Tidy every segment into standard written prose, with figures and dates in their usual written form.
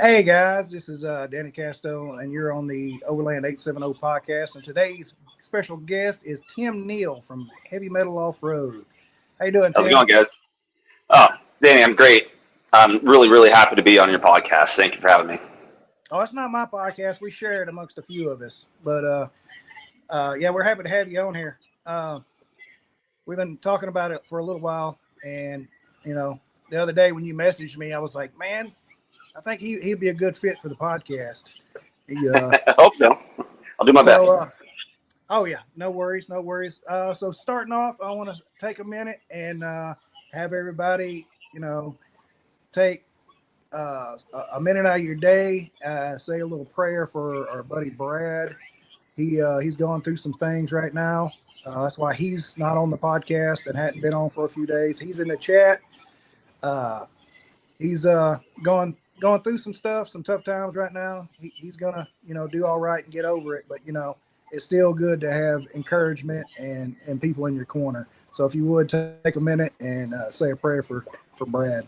Hey guys, this is Danny Casto, and you're on the Overland 870 podcast. And today's special guest is Tim Neal from Heavy Metal Offroad. How you doing, How's it Tim? going, guys? Oh, Danny, I'm great. I'm really happy to be on your podcast. Thank you for having me. Oh, it's not my podcast. We share it amongst a few of us, but yeah, we're happy to have you on here. We've been talking about it for a little while, and you know, the other day when you messaged me, I was like, man, I think he'd be a good fit for the podcast. He, I hope so. I'll do my best. so Oh yeah, no worries, no worries. So starting off, I want to take a minute and have everybody, take a minute out of your day, say a little prayer for our buddy Brad. He's going through some things right now. That's why he's not on the podcast and hadn't been on for a few days. He's in the chat. He's going through some stuff, some tough times right now. He's gonna do all right and get over it. But it's still good to have encouragement and people in your corner. So if you would take a minute and say a prayer for Brad.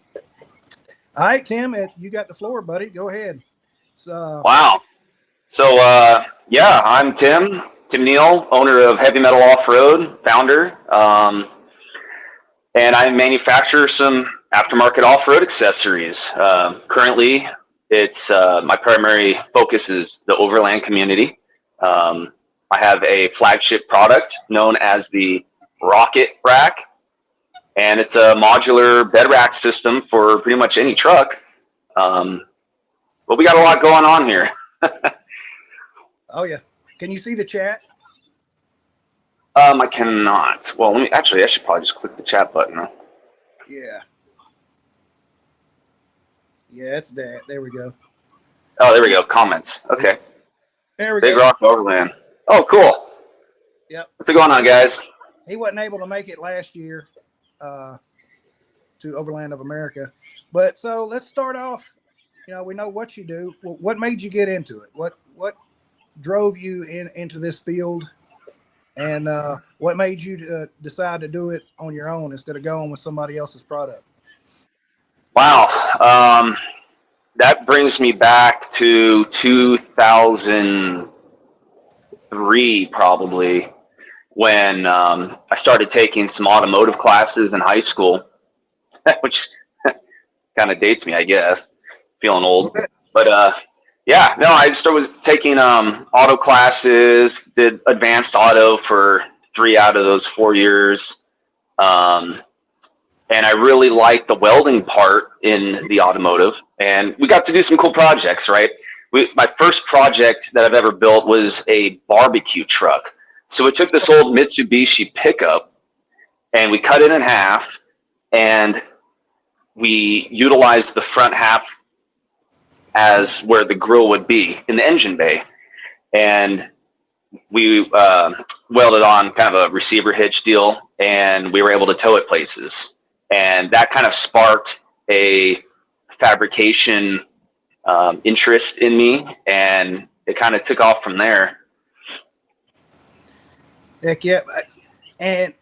All right, Tim, you got the floor, buddy. Go ahead. Wow. So, yeah, I'm Tim Neal, owner of Heavy Metal Offroad, founder, and I manufacture some aftermarket off-road accessories. Currently, it's my primary focus is the overland community. I have a flagship product known as the Rocket Rack, and it's a modular bed rack system for pretty much any truck. But we got a lot going on here. Oh yeah, can you see the chat? I cannot. Well, I should probably just click the chat button. Huh? Yeah. Yeah, it's that. There we go. Oh, there we go. Comments. Okay. There we Big go. Rock Overland. Oh, cool. Yep. What's going on, guys? He wasn't able to make it last year to Overland of America. But so let's start off. We know what you do. What made you get into it? What drove you into this field? And what made you decide to do it on your own instead of going with somebody else's product? Wow. That brings me back to 2003, probably, when I started taking some automotive classes in high school, which kind of dates me, I guess, feeling old. But yeah, no, I just was taking auto classes, did advanced auto for 3 out of those 4 years. And I really liked the welding part in the automotive. And we got to do some cool projects, right? My first project that I've ever built was a barbecue truck. So we took this old Mitsubishi pickup and we cut it in half, and we utilized the front half as where the grill would be in the engine bay. And we welded on kind of a receiver hitch deal, and we were able to tow it places. And that kind of sparked a fabrication interest in me, and it kind of took off from there. Heck yeah. And,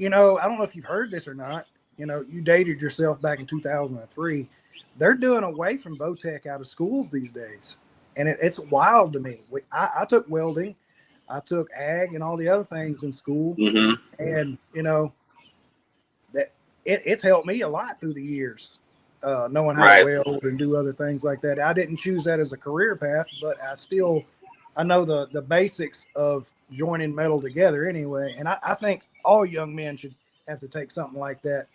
I don't know if you've heard this or not. You dated yourself back in 2003. They're doing away from Votech out of schools these days. And it's wild to me. I took welding. I took ag and all the other things in school. Mm-hmm. And, that it's helped me a lot through the years, knowing how to weld and do other things like that. I didn't choose that as a career path, but I know the basics of joining metal together anyway. And I think all young men should have to take something like that.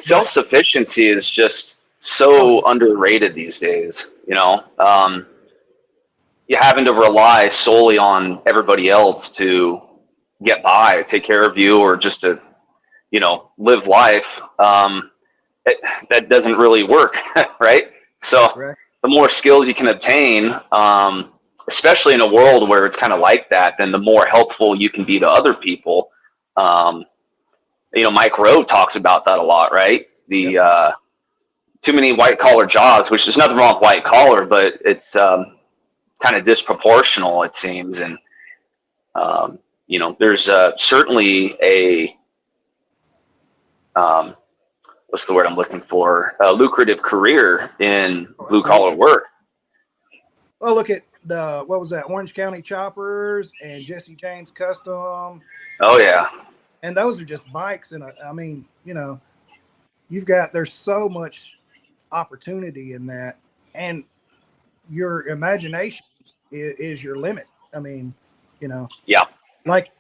Self-sufficiency is just so underrated these days. You having to rely solely on everybody else to get by, take care of you, or just to, live life. That doesn't really work, right? So the more skills you can obtain, especially in a world where it's kind of like that, then the more helpful you can be to other people. Mike Rowe talks about that a lot, right? Too many white collar jobs, which there's nothing wrong with white collar, but it's kind of disproportional, it seems. And there's certainly a what's the word I'm looking for? A lucrative career in Oh, blue collar absolutely. work. Well, look at what was that? Orange County Choppers and Jesse James Custom, Oh yeah, and those are just bikes. And I mean, there's so much opportunity in that, and your imagination is your limit. I mean, you know, yeah. like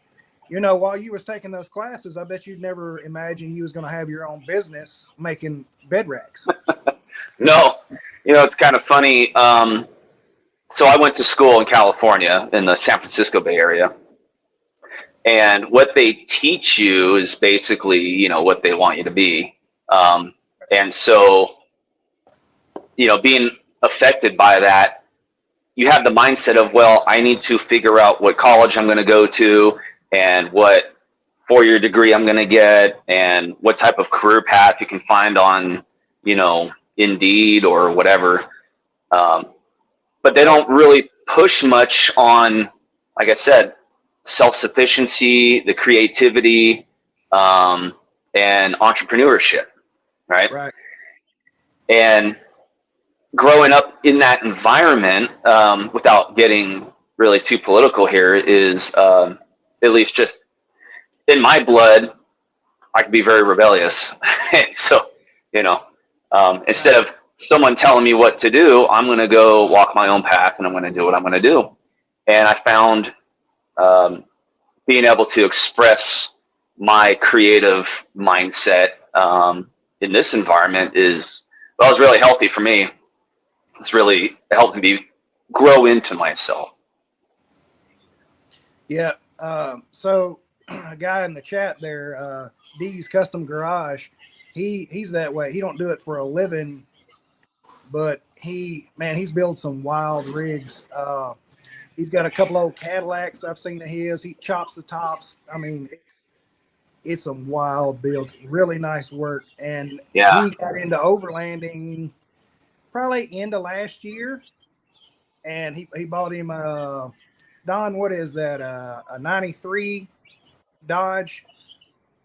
while you was taking those classes, I bet you'd never imagine you was going to have your own business making bed racks. No, it's kind of funny. So I went to school in California in the San Francisco Bay Area, and what they teach you is basically, what they want you to be. And so, being affected by that, you have the mindset of, well, I need to figure out what college I'm going to go to and what 4-year degree I'm going to get and what type of career path you can find on, Indeed or whatever. But they don't really push much on, like I said, self-sufficiency, the creativity, and entrepreneurship, right? Right. And growing up in that environment, without getting really too political here, is at least just in my blood, I can be very rebellious. So, instead Right. of someone telling me what to do, I'm going to go walk my own path and I'm going to do what I'm going to do. And I found um, being able to express my creative mindset in this environment is really healthy for me. It's really helped me grow into myself. Yeah. So a guy in the chat there, D's Custom Garage, he's that way. He don't do it for a living, but he's built some wild rigs. He's got a couple old Cadillacs I've seen of his. He chops the tops. I mean, it's some wild builds. Really nice work. And Yeah. he got into overlanding probably end of last year, and he bought him a Don. What is that? A '93 Dodge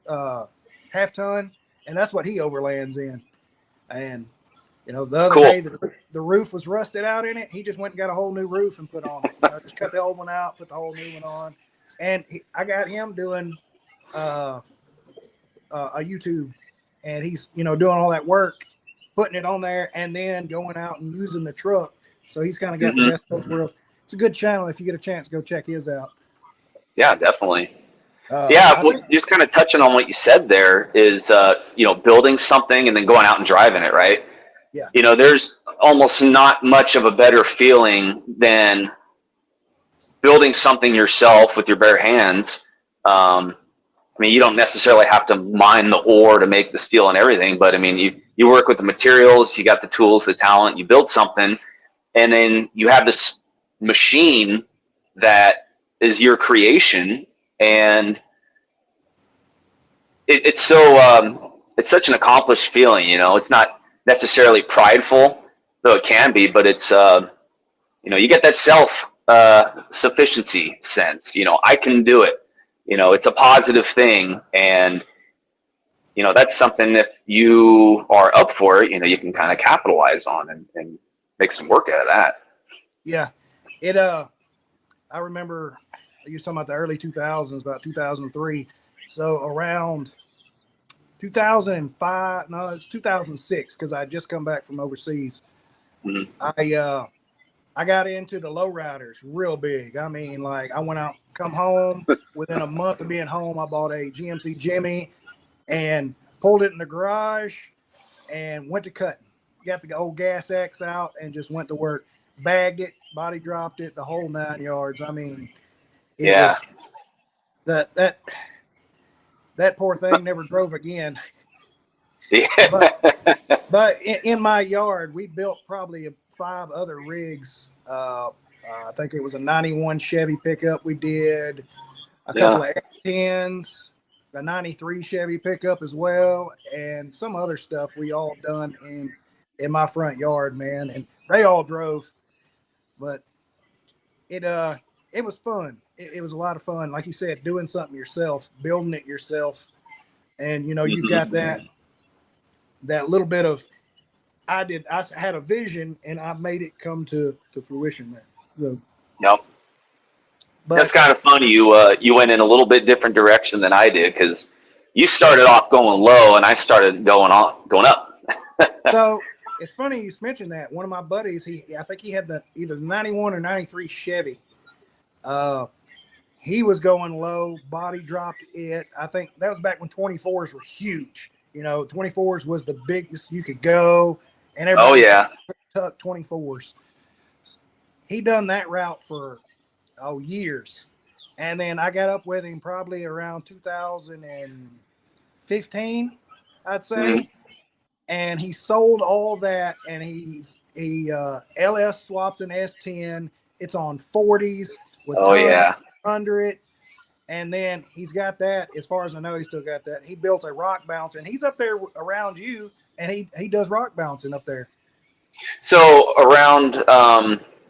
half ton, and that's what he overlands in. And the other Cool. day the roof was rusted out in it. He just went and got a whole new roof and put on it. Just cut the old one out, put the whole new one on. And I got him doing a YouTube, and he's doing all that work, putting it on there, and then going out and using the truck. So he's kind of got the best of both worlds. It's a good channel. If you get a chance, go check his out. Yeah, definitely. Yeah, I well, think, just kind of touching on what you said there is, building something and then going out and driving it, right? yeah, There's almost not much of a better feeling than building something yourself with your bare hands. I mean, you don't necessarily have to mine the ore to make the steel and everything, but I mean, you work with the materials, you got the tools, the talent, you build something, and then you have this machine that is your creation, and it's such an accomplished feeling. It's not necessarily prideful, though it can be, but it's you get that self sufficiency sense. I can do it. It's a positive thing, and that's something, if you are up for it, you can kind of capitalize on and make some work out of that. yeah. It I remember you was talking about the early 2000s, about 2003. So around 2005, no, it's 2006, because I had just come back from overseas. Mm-hmm. I got into the lowriders real big. I mean, like, I went out, come home within a month of being home. I bought a GMC Jimmy and pulled it in the garage and went to cutting. Got the old Gas X out and just went to work. Bagged it, body dropped it, the whole 9 yards. I mean, it Yeah. was that poor thing never drove again. Yeah. But in my yard, we built probably 5 other rigs. I think it was a '91 Chevy pickup. We did a couple of X10s, a '93 Chevy pickup as well, and some other stuff we all done in my front yard, man. And they all drove, but it was fun. It was a lot of fun. Like you said, doing something yourself, building it yourself, and you've got that that little bit of I had a vision and I made it come to fruition there. So, Yep. but That's kind of funny. You went in a little bit different direction than I did, because you started off going low and I started going up. so it's funny you mentioned that. One of my buddies, I think he had either the 91 or 93 Chevy. He was going low, body dropped it. I think that was back when 24s were huge. 24s was the biggest you could go, and Oh everybody yeah. tuck 24s. He done that route for years, and then I got up with him probably around 2015, I'd say. Mm-hmm. And he sold all that, and he LS swapped an S10. It's on 40s with yeah. under it. And then he's got that, as far as I know, he's still got that. He built a rock bouncer, and he's up there around you, and he does rock bouncing up there. So around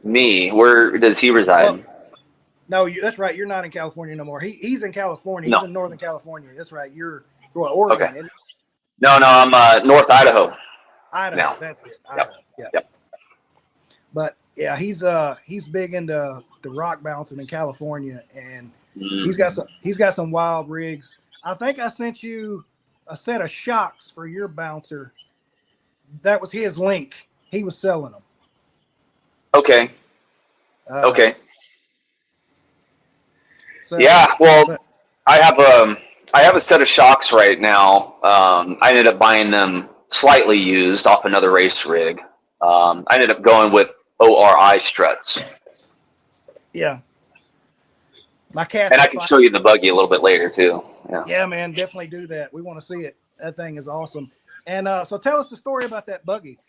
me, where does he reside? Well, no, that's right. You're not in California no more. He's in California. He's in Northern California. That's right. You're Oregon. Okay. No, I'm North Idaho. Idaho. Now. That's it. Idaho. Yep. But yeah, he's big into the rock bouncing in California, and he's got some wild rigs. I think I sent you a set of shocks for your bouncer. That was his link. He was selling them. Okay. Okay. So, yeah. Well, I have a set of shocks right now. I ended up buying them slightly used off another race rig. I ended up going with ORI struts. Yeah. My cat. And I can show you the buggy a little bit later too. Yeah, man, definitely do that. We want to see it. That thing is awesome. And so tell us the story about that buggy.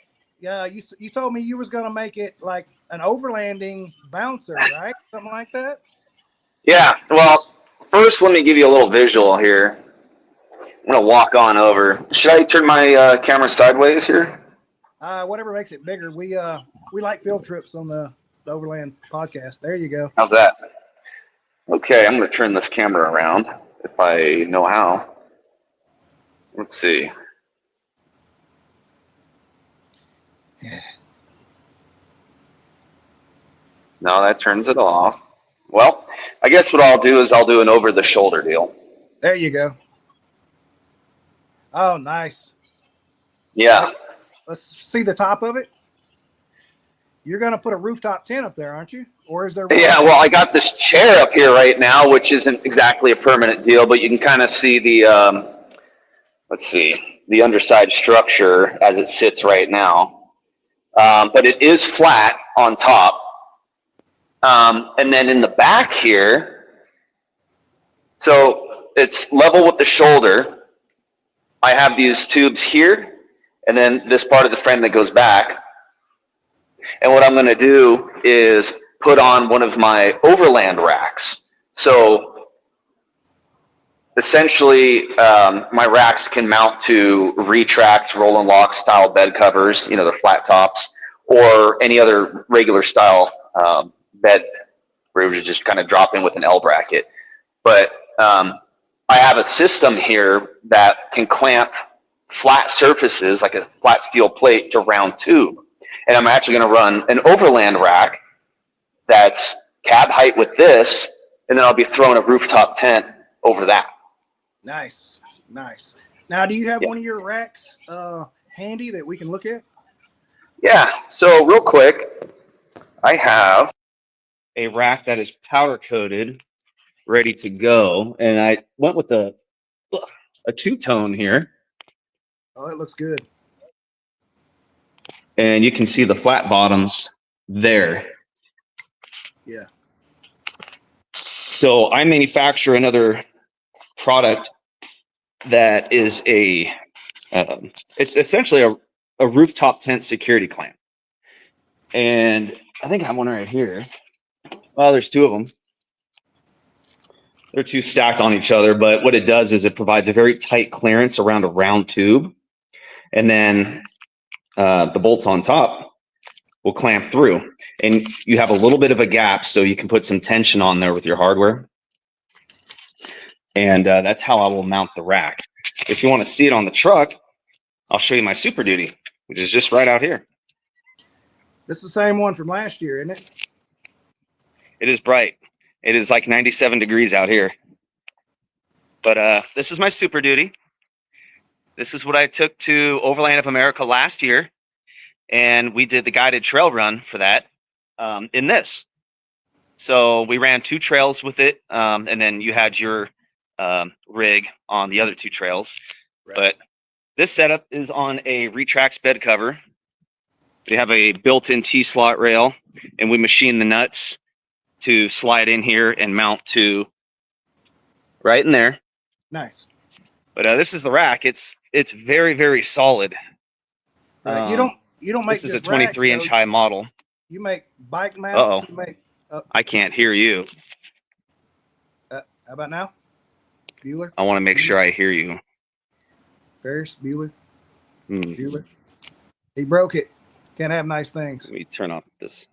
Yeah, you told me you was going to make it like an overlanding bouncer, right? Something like that? Yeah. Well, first let me give you a little visual here. I'm going to walk on over. Should I turn my camera sideways here? Whatever makes it bigger. We like field trips on the Overland podcast. There you go. How's that? Okay, I'm going to turn this camera around if I know how. Let's see. Yeah. No, that turns it off. Well, I guess what I'll do is I'll do an over-the-shoulder deal. There you go. Oh, nice. Yeah. Let's see the top of it. You're going to put a rooftop tent up there, aren't you? Or is there? Yeah, well, I got this chair up here right now, which isn't exactly a permanent deal, but you can kind of see the, let's see, the underside structure as it sits right now. But it is flat on top. And then in the back here, so it's level with the shoulder. I have these tubes here, and then this part of the frame that goes back. And what I'm going to do is put on one of my overland racks. So essentially, my racks can mount to retracts, roll and lock style bed covers, the flat tops, or any other regular style bed where you just kind of drop in with an L bracket. But I have a system here that can clamp flat surfaces, like a flat steel plate, to round tube. And I'm actually going to run an overland rack that's cab height with this, and then I'll be throwing a rooftop tent over that. Nice. Now, do you have one of your racks handy that we can look at? Yeah. So real quick, I have a rack that is powder coated, ready to go, and I went with a two-tone here. Oh, it looks good. And you can see the flat bottoms there. Yeah. So I manufacture another product that is it's essentially a rooftop tent security clamp. And I think I have one right here. Well, there's two of them. They're two stacked on each other, but what it does is it provides a very tight clearance around a round tube. And then the bolts on top will clamp through, and you have a little bit of a gap so you can put some tension on there with your hardware. And that's how I will mount the rack. If you want to see it on the truck, I'll show you my Super Duty, which is just right out here. This is the same one from last year, isn't it? It is bright. It is like 97 degrees out here. But this is my Super Duty. This is what I took to Overland of America last year, and we did the guided trail run for that in this. So we ran 2 trails with it, and then you had your rig on the other 2 trails. Right. But this setup is on a Retrax bed cover. We have a built-in T-slot rail, and we machine the nuts to slide in here and mount to right in there. Nice. But this is the rack. It's very, very solid. Right. You don't make this is a 23-inch high model. You make bike mounts. You make. I can't hear you. How about now, Bueller? I want to make sure I hear you. Ferris Bueller. Bueller. He broke it. Can't have nice things. Let me turn off this.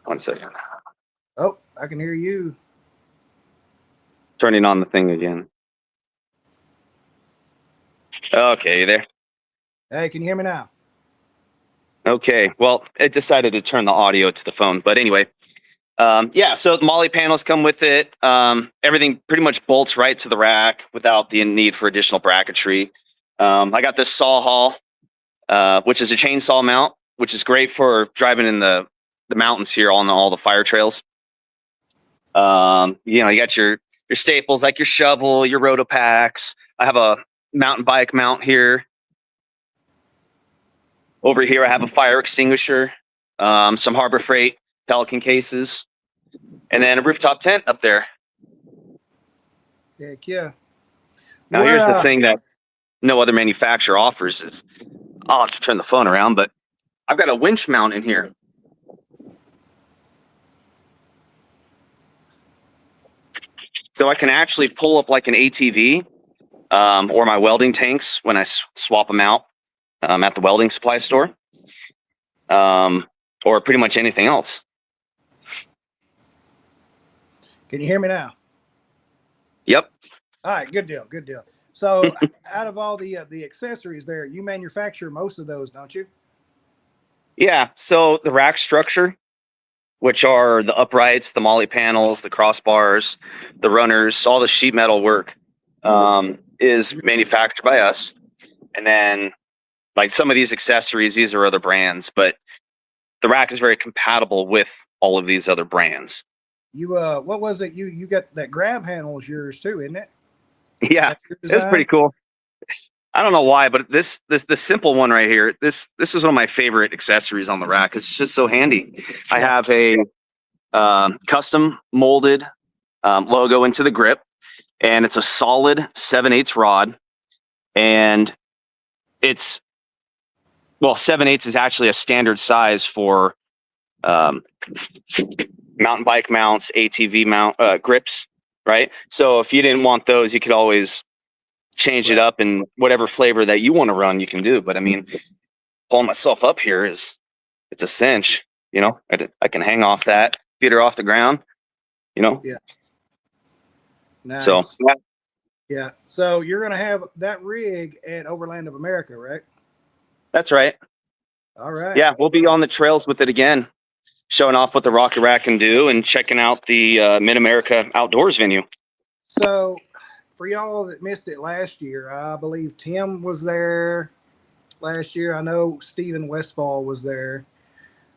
1 second. Oh, I can hear you. Turning on the thing again. Okay, you there? Hey, can you hear me now? Okay, well, it decided to turn the audio to the phone, but anyway, yeah. So the Molly panels come with it. Everything pretty much bolts right to the rack without the need for additional bracketry. I got this saw haul, which is a chainsaw mount, which is great for driving in the mountains here on all the fire trails. You know, you got your staples like your shovel, your rotopacks. I have a mountain bike mount here. Over here, I have a fire extinguisher, some Harbor Freight Pelican cases, and then a rooftop tent up there. Heck yeah. Now, here's the thing that no other manufacturer offers is, I'll have to turn the phone around, but I've got a winch mount in here. So I can actually pull up like an ATV or my welding tanks when I swap them out at the welding supply store, or pretty much anything else. Can you hear me now? Yep. All right, good deal, good deal. So out of all the accessories there, you manufacture most of those, don't you? Yeah, so the rack structure, which are the uprights, the Molly panels, the crossbars, the runners, all the sheet metal work is manufactured by us. And then like some of these accessories, these are other brands, but the rack is very compatible with all of these other brands. You what was it? You got that grab handle is yours too, isn't it? Yeah, it's pretty cool. I don't know why, but this simple one right here, this is one of my favorite accessories on the rack. It's just so handy. I have a custom molded logo into the grip, and it's a solid 7/8 rod, and it's, well, 7/8 is actually a standard size for mountain bike mounts, ATV mount grips, right? So if you didn't want those, you could always change it up in whatever flavor that you want to run, you can do. But I mean, pulling myself up here it's a cinch, you know. I can hang off that, get her off the ground, you know. Yeah. Nice. So yeah. So you're gonna have that rig at Overland of America, right? That's right. All right. Yeah, we'll be on the trails with it again, showing off what the Rocket Rack can do and checking out the Mid-America Outdoors venue. So for y'all that missed it last year, I believe Tim was there last year. I know Stephen Westfall was there.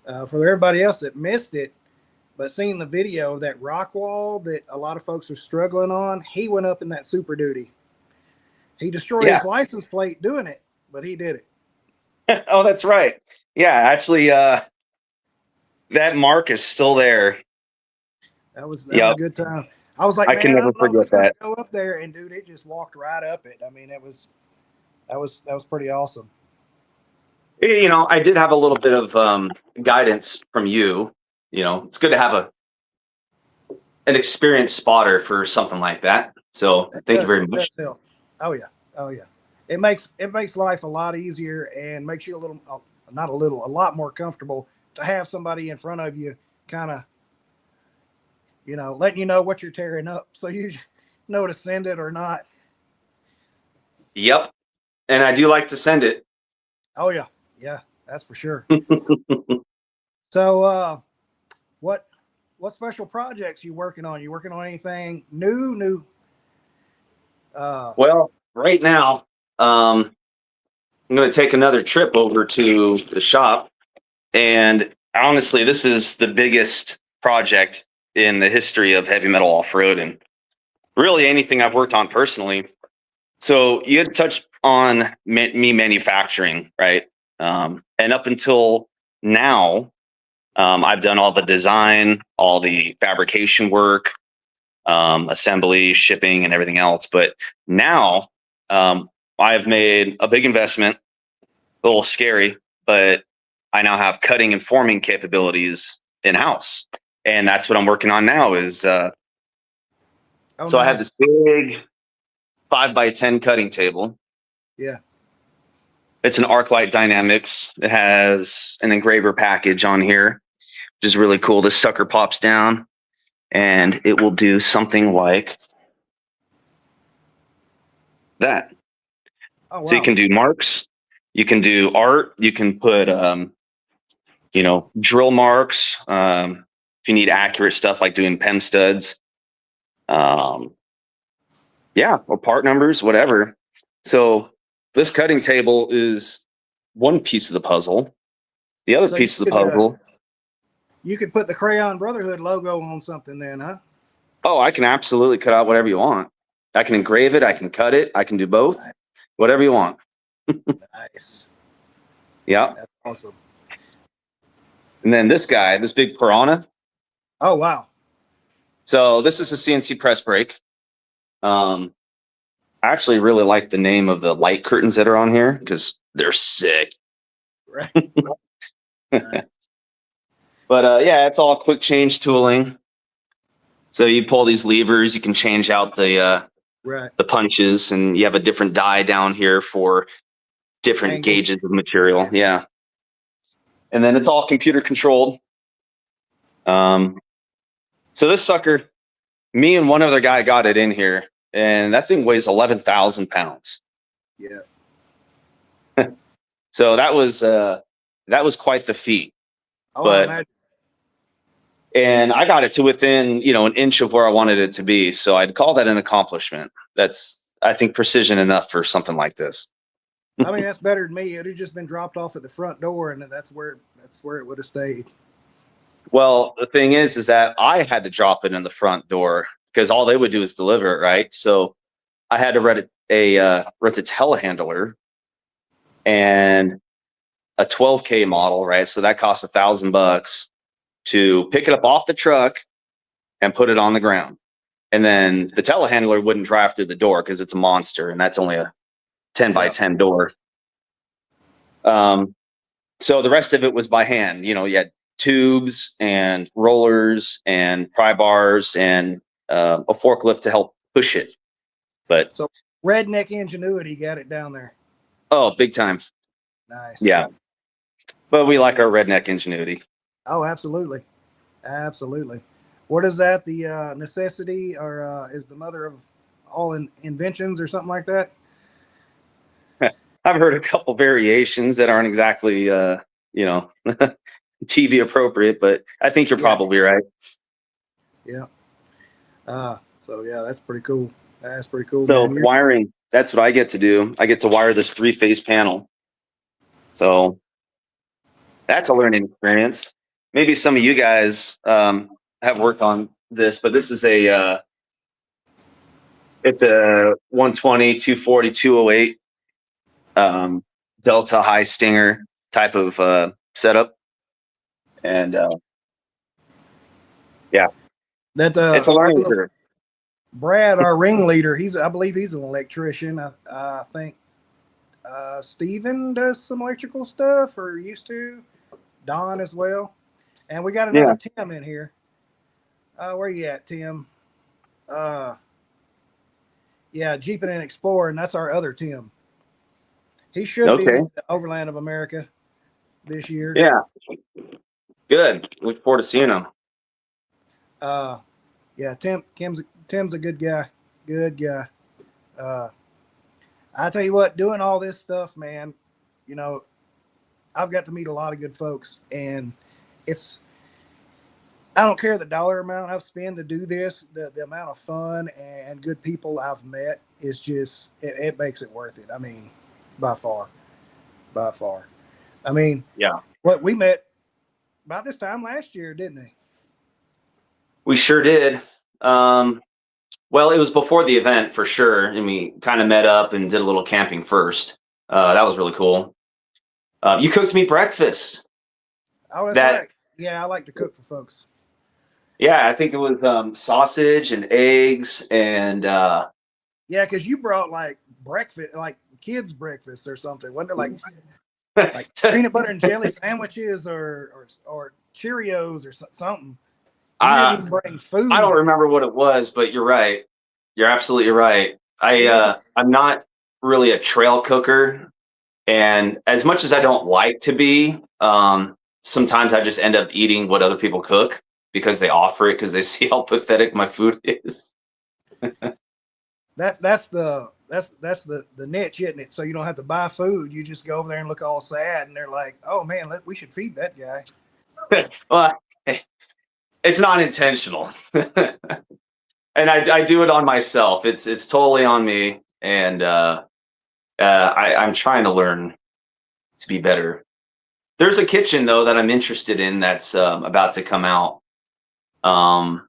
For everybody else that missed it, but seeing the video of that rock wall that a lot of folks are struggling on, he went up in that Super Duty. He destroyed his license plate doing it, but he did it. Oh, that's right. Yeah, actually, that mark is still there. That was a good time. I was like, I can never forget that. Go up there, and dude, it just walked right up it. I mean, that was pretty awesome. You know, I did have a little bit of guidance from you. You know, it's good to have an experienced spotter for something like that. So thank you very much. Oh yeah. It makes life a lot easier and makes you a lot more comfortable to have somebody in front of you, kind of, you know, letting you know what you're tearing up, so you know to send it or not. Yep. And I do like to send it. Oh yeah, yeah, that's for sure. So, what special projects you working on? You working on anything new? Well, right now, I'm going to take another trip over to the shop. And honestly, this is the biggest project in the history of heavy metal off-road and really anything I've worked on personally. So you had touched on me manufacturing, right? And up until now, I've done all the design, all the fabrication work, assembly, shipping, and everything else. But now I've made a big investment, a little scary, but I now have cutting and forming capabilities in house, and that's what I'm working on now. So I have Nice. this big 5x10 cutting table. Yeah. It's an ArcLight Dynamics. It has an engraver package on here, which is really cool. This sucker pops down, and it will do something like that. Oh wow. So you can do marks, you can do art, you can put drill marks. If you need accurate stuff like doing PEM studs, yeah, or part numbers, whatever. So this cutting table is one piece of the puzzle. The other So piece of the puzzle. You could put the Crayon Brotherhood logo on something then, huh? Oh, I can absolutely cut out whatever you want. I can engrave it. I can cut it. I can do both. Nice. Whatever you want. Nice. Yeah. That's awesome. And then this guy, this big piranha. Oh wow. So this is a CNC press brake. I actually really like the name of the light curtains that are on here because they're sick. Right. But yeah, it's all quick change tooling. So you pull these levers, you can change out the punches, and you have a different die down here for different Angles. gauges of material. Yeah. And then it's all computer controlled. So this sucker, me and one other guy got it in here, and that thing weighs 11,000 pounds. Yeah. So that was quite the feat. Oh, But and I got it to within, an inch of where I wanted it to be. So I'd call that an accomplishment. That's, I think, precision enough for something like this. I mean, that's better than me. It had just been dropped off at the front door, and that's where it would have stayed. Well, the thing is that I had to drop it in the front door because all they would do is deliver it, right? So I had to rent a telehandler and a 12K model, right? So that cost $1,000 to pick it up off the truck and put it on the ground. And then the telehandler wouldn't drive through the door because it's a monster, and that's only a 10x10 door. So the rest of it was by hand. You had tubes and rollers and pry bars and a forklift to help push it. But so redneck ingenuity got it down there. Oh, big time. Nice. Yeah. But we like our redneck ingenuity. Oh, absolutely. Absolutely. What is that? The necessity or is the mother of all inventions or something like that? I've heard a couple variations that aren't exactly, TV appropriate, but I think you're probably right. Yeah. So yeah, that's pretty cool. That's pretty cool. So man. Wiring, that's what I get to do. I get to wire this 3-phase panel. So that's a learning experience. Maybe some of you guys have worked on this, but this is it's a 120, 240, 208 Delta high stinger type of setup. And yeah, it's a learning curve. Brad, our ringleader, I believe he's an electrician. I think Steven does some electrical stuff or used to. Don as well. And we got another Tim in here. Where you at, Tim? Jeeping and Exploring. That's our other Tim. He should be in the Overland of America this year. Yeah. Good. Look forward to seeing him. Tim's a good guy. Good guy. I tell you what, doing all this stuff, man, you know, I've got to meet a lot of good folks, and it's, I don't care the dollar amount I've spent to do this, the amount of fun and good people I've met is just, it makes it worth it. I mean, by far, by far. I mean, Yeah, what we met about this time last year, didn't we? we sure did. Well, it was before the event for sure, and we kind of met up and did a little camping first. That was really cool. You cooked me breakfast. Oh, that's That right. Yeah, I like to cook for folks. Yeah, I think it was sausage and eggs and Yeah, because you brought like breakfast, like kids' breakfast or something. Wasn't it like peanut butter and jelly sandwiches or Cheerios or something? You didn't even bring I don't food. remember what it was, but you're right. You're absolutely right. It didn't. I'm not really a trail cooker, and as much as I don't like to be, sometimes I just end up eating what other people cook because they offer it because they see how pathetic my food is. That's the niche, isn't it? So you don't have to buy food. You just go over there and look all sad, and they're like, "Oh man, we should feed that guy." Well, it's not intentional. And I do it on myself. It's totally on me, and I'm trying to learn to be better. There's a kitchen though that I'm interested in that's about to come out. Um,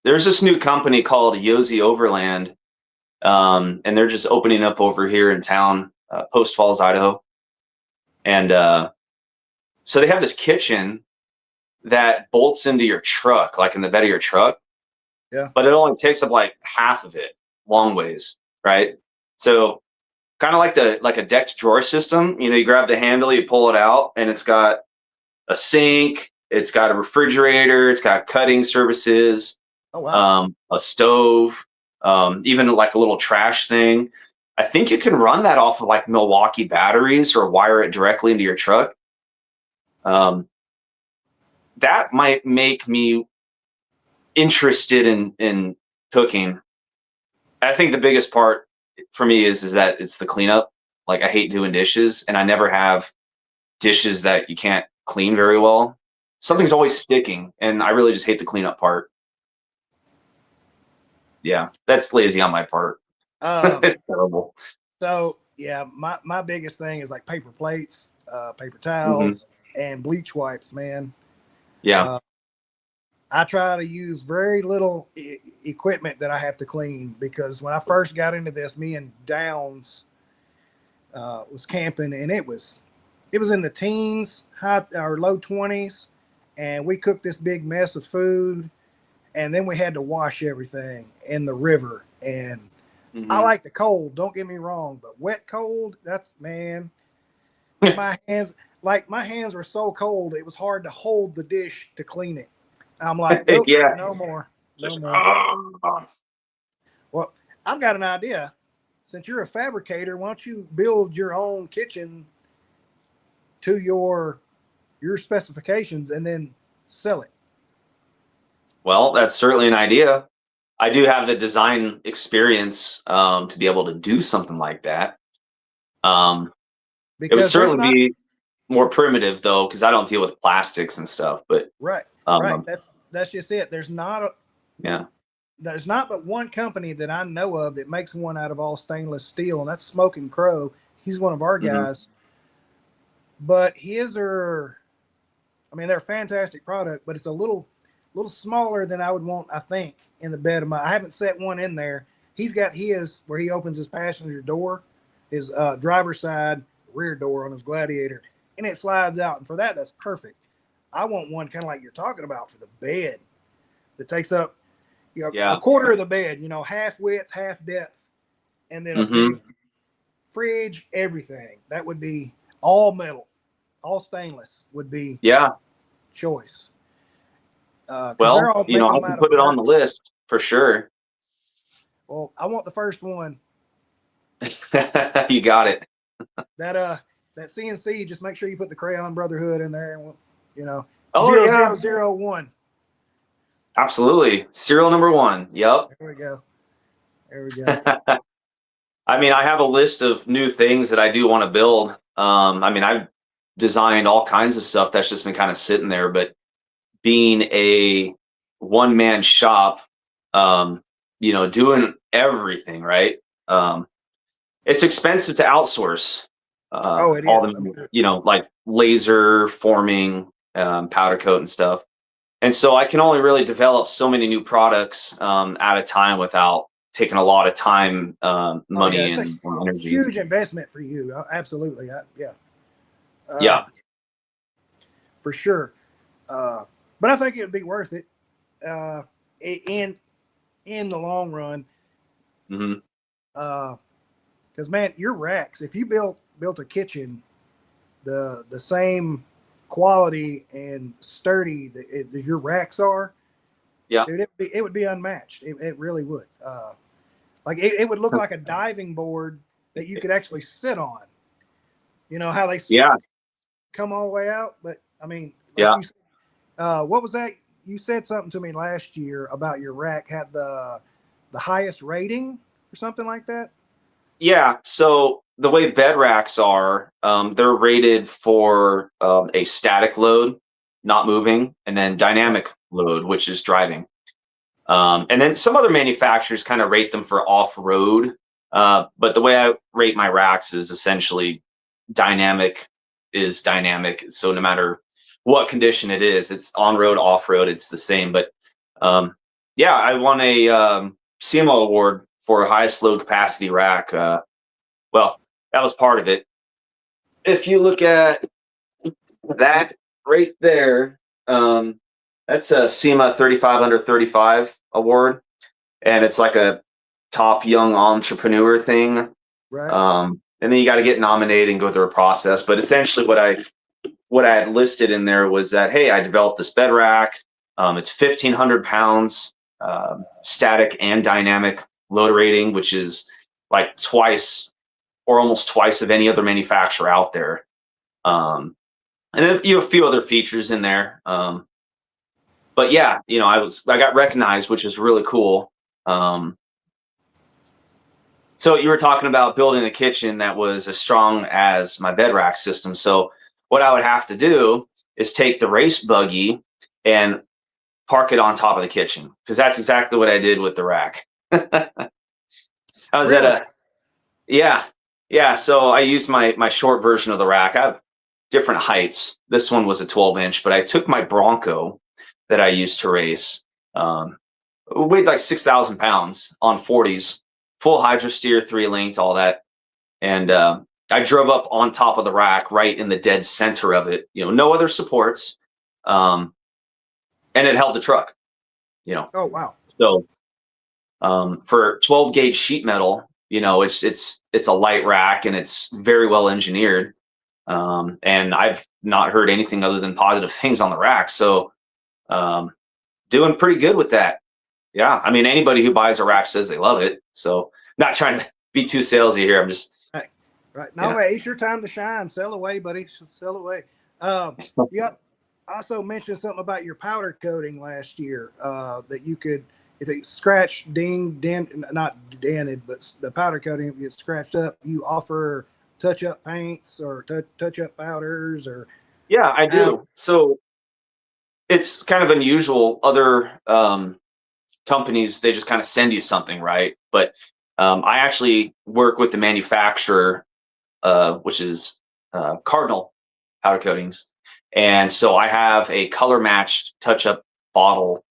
there's this new company called Yosi Overland, and they're just opening up over here in town, Post Falls, Idaho, and so they have this kitchen that bolts into your truck, like in the bed of your truck. Yeah. But it only takes up like half of it, long ways, right? So kind of like a decked drawer system. You know, you grab the handle, you pull it out, and it's got a sink, it's got a refrigerator, it's got cutting services, Oh wow. a stove, even like a little trash thing. I think you can run that off of like Milwaukee batteries or wire it directly into your truck. That might make me interested in cooking. I think the biggest part for me is that it's the cleanup. Like I hate doing dishes, and I never have dishes that you can't clean very well. Something's always sticking, and I really just hate the cleanup part. Yeah, that's lazy on my part. Um, It's terrible. so yeah, my biggest thing is like paper plates, paper Hmm. towels, and bleach wipes, man. Yeah. Uh, I try to use very little equipment that I have to clean because when I first got into this, me and Downs was camping, and it was in the teens, high or low 20s, and we cooked this big mess of food, and then we had to wash everything in the river. And I Hmm. like the cold, don't get me wrong, but wet cold, that's, man, my hands, like my hands were so cold it was hard to hold the dish to clean it. I'm like, nope, Yeah. no more, no Just, more. Well, I've got an idea. Since you're a fabricator, why don't you build your own kitchen to your specifications and then sell it? well, that's certainly an idea. I do have the design experience to be able to do something like that. Um, it would Because there's certainly not, be more primitive though, because I don't deal with plastics and stuff. But right, right. um, That's just it. yeah. There's not but one company that I know of that makes one out of all stainless steel, and that's Smoking Crow. He's one of our Hmm. guys. But his are, I mean, they're a fantastic product, but it's a little smaller than I would want, I think, in the bed of my. I haven't set one in there. He's got his where he opens his passenger door, his driver's side rear door on his Gladiator, and it slides out. And for that, that's perfect. I want one kind of like you're talking about for the bed that takes up, a Yeah. quarter of the bed, half width, half depth, and then a big Hmm. fridge, everything. That would be all metal, all stainless would be Yeah. choice. Because they're Well, all making I them can out of put it on the birch. list for sure. Well, I want the first one. You got it. That CNC. Just make sure you put the Crayon Brotherhood in there, and Oh zero yeah, zero zero one. absolutely. Serial number one. Yep. There we go. There we go. I mean, I have a list of new things that I do want to build. I mean, I've designed all kinds of stuff that's just been kind of sitting there, but being a one man shop, doing everything, right? Um, it's expensive to outsource Oh, it all is. I'm the, sure. like laser forming, powder coat and stuff. And so I can only really develop so many new products at a time without taking a lot of time, Oh, yeah. money, It's a and energy. huge investment for you. Absolutely. Yeah. Yeah. Uh, for sure. But I think it would be worth it. Uh, in the long run. Hmm. Because man, your racks. If you built a kitchen, the same quality and sturdy that your racks are, Yeah. dude, it would be unmatched. It really would. Like it would look like a diving board that you could actually sit on. You know how they Yeah. come all the way out, but I mean, like Yeah. you, what was that? You said something to me last year about your rack had the highest rating or something like that. Yeah. So the way bed racks are, they're rated for a static load, not moving, and then Right. dynamic load, which is driving. And then some other manufacturers kind of rate them for off road. But the way I rate my racks is essentially dynamic is dynamic. So no matter what condition it is, it's on road, off road, it's the same. But yeah, I won a CMO award for highest load capacity rack. Well, that was part of it. If you look at that right there, that's a SEMA 35 under 35 award, and it's like a top young entrepreneur thing. Right. And then you got to get nominated and go through a process. But essentially, what I had listed in there was that, hey, I developed this bed rack. It's 1,500 pounds, static and dynamic load rating, which is like twice or almost twice of any other manufacturer out there. And then you have a few other features in there. But yeah, I got recognized, which is really cool. So you were talking about building a kitchen that was as strong as my bed rack system. So what I would have to do is take the race buggy and park it on top of the kitchen, because that's exactly what I did with the rack. I was at Really? a Yeah, yeah. So I used my short version of the rack. I have different heights. This one was a 12-inch, but I took my Bronco that I used to race. It weighed like 6,000 pounds on 40s, full hydro steer, 3-linked, all that. And I drove up on top of the rack, right in the dead center of it. No other supports, um, and it held the truck. You know, Oh, wow. so for 12 gauge sheet metal, it's a light rack and it's very well engineered. And I've not heard anything other than positive things on the rack. So doing pretty good with that. Yeah, I mean, anybody who buys a rack says they love it. So not trying to be too salesy here. I'm just Right. Right. No, yeah. man, it's your time to shine. Sell away, buddy. Sell away. You also mentioned something about your powder coating last year, that you could, if it scratched, not dented, but the powder coating, if it gets scratched up, you offer touch up paints or touch up powders or Yeah, I how. do. So it's kind of unusual. Other companies, they just kind of send you something, right? But I actually work with the manufacturer, which is Cardinal Powder Coatings. And so I have a color matched touch up bottle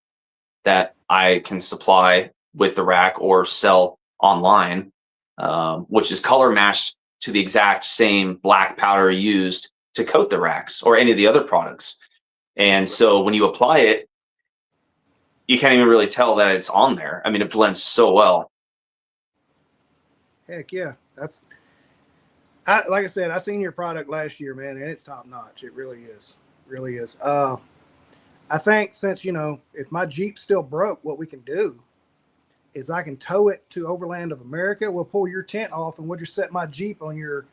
that I can supply with the rack or sell online, which is color matched to the exact same black powder used to coat the racks or any of the other products. And so when you apply it, you can't even really tell that it's on there. I mean, it blends so well. Heck yeah. Like I said, I seen your product last year, man, and it's top notch. It really is. Really is. I think since, if my Jeep still broke, what we can do is I can tow it to Overland of America. We'll pull your tent off and we'll just set my Jeep on your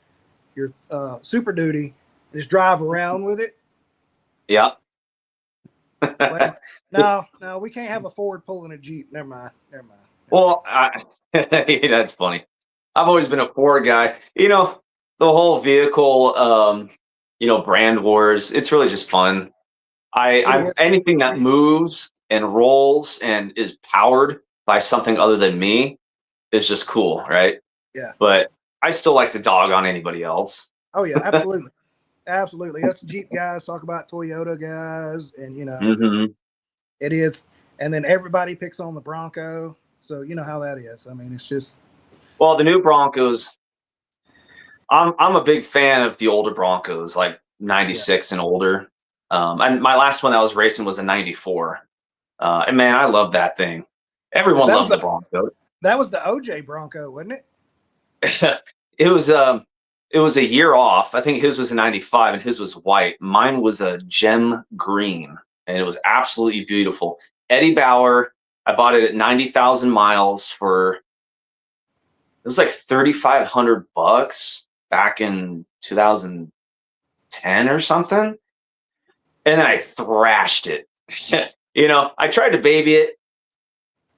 Super Duty and just drive around with it. Yeah. Wait a minute. No, we can't have a Ford pulling a Jeep. Never mind. Well, that's funny. I've always been a Ford guy. You know, the whole vehicle, brand wars. It's really just fun. It I is. anything that moves and rolls and is powered by something other than me is just cool, right? Yeah. But I still like to dog on anybody else. Oh yeah, absolutely. Absolutely. Us Jeep guys talk about Toyota guys, and Hmm. it is. And then everybody picks on the Bronco. So you know how that is. I mean, it's just Well, the new Broncos, I'm a big fan of the older Broncos, like yeah. '96 and older. And my last one that I was racing was a '94. And man, I love that thing. Everyone That was loved the the Bronco. that was the OJ Bronco, wasn't it? it was it was a year off. I think his was a '95 and his was white. Mine was a gem green, and it was absolutely beautiful. Eddie Bauer. I bought it at 90,000 miles for it was like $3,500 back in 2010 or something, and I thrashed it. I tried to baby it,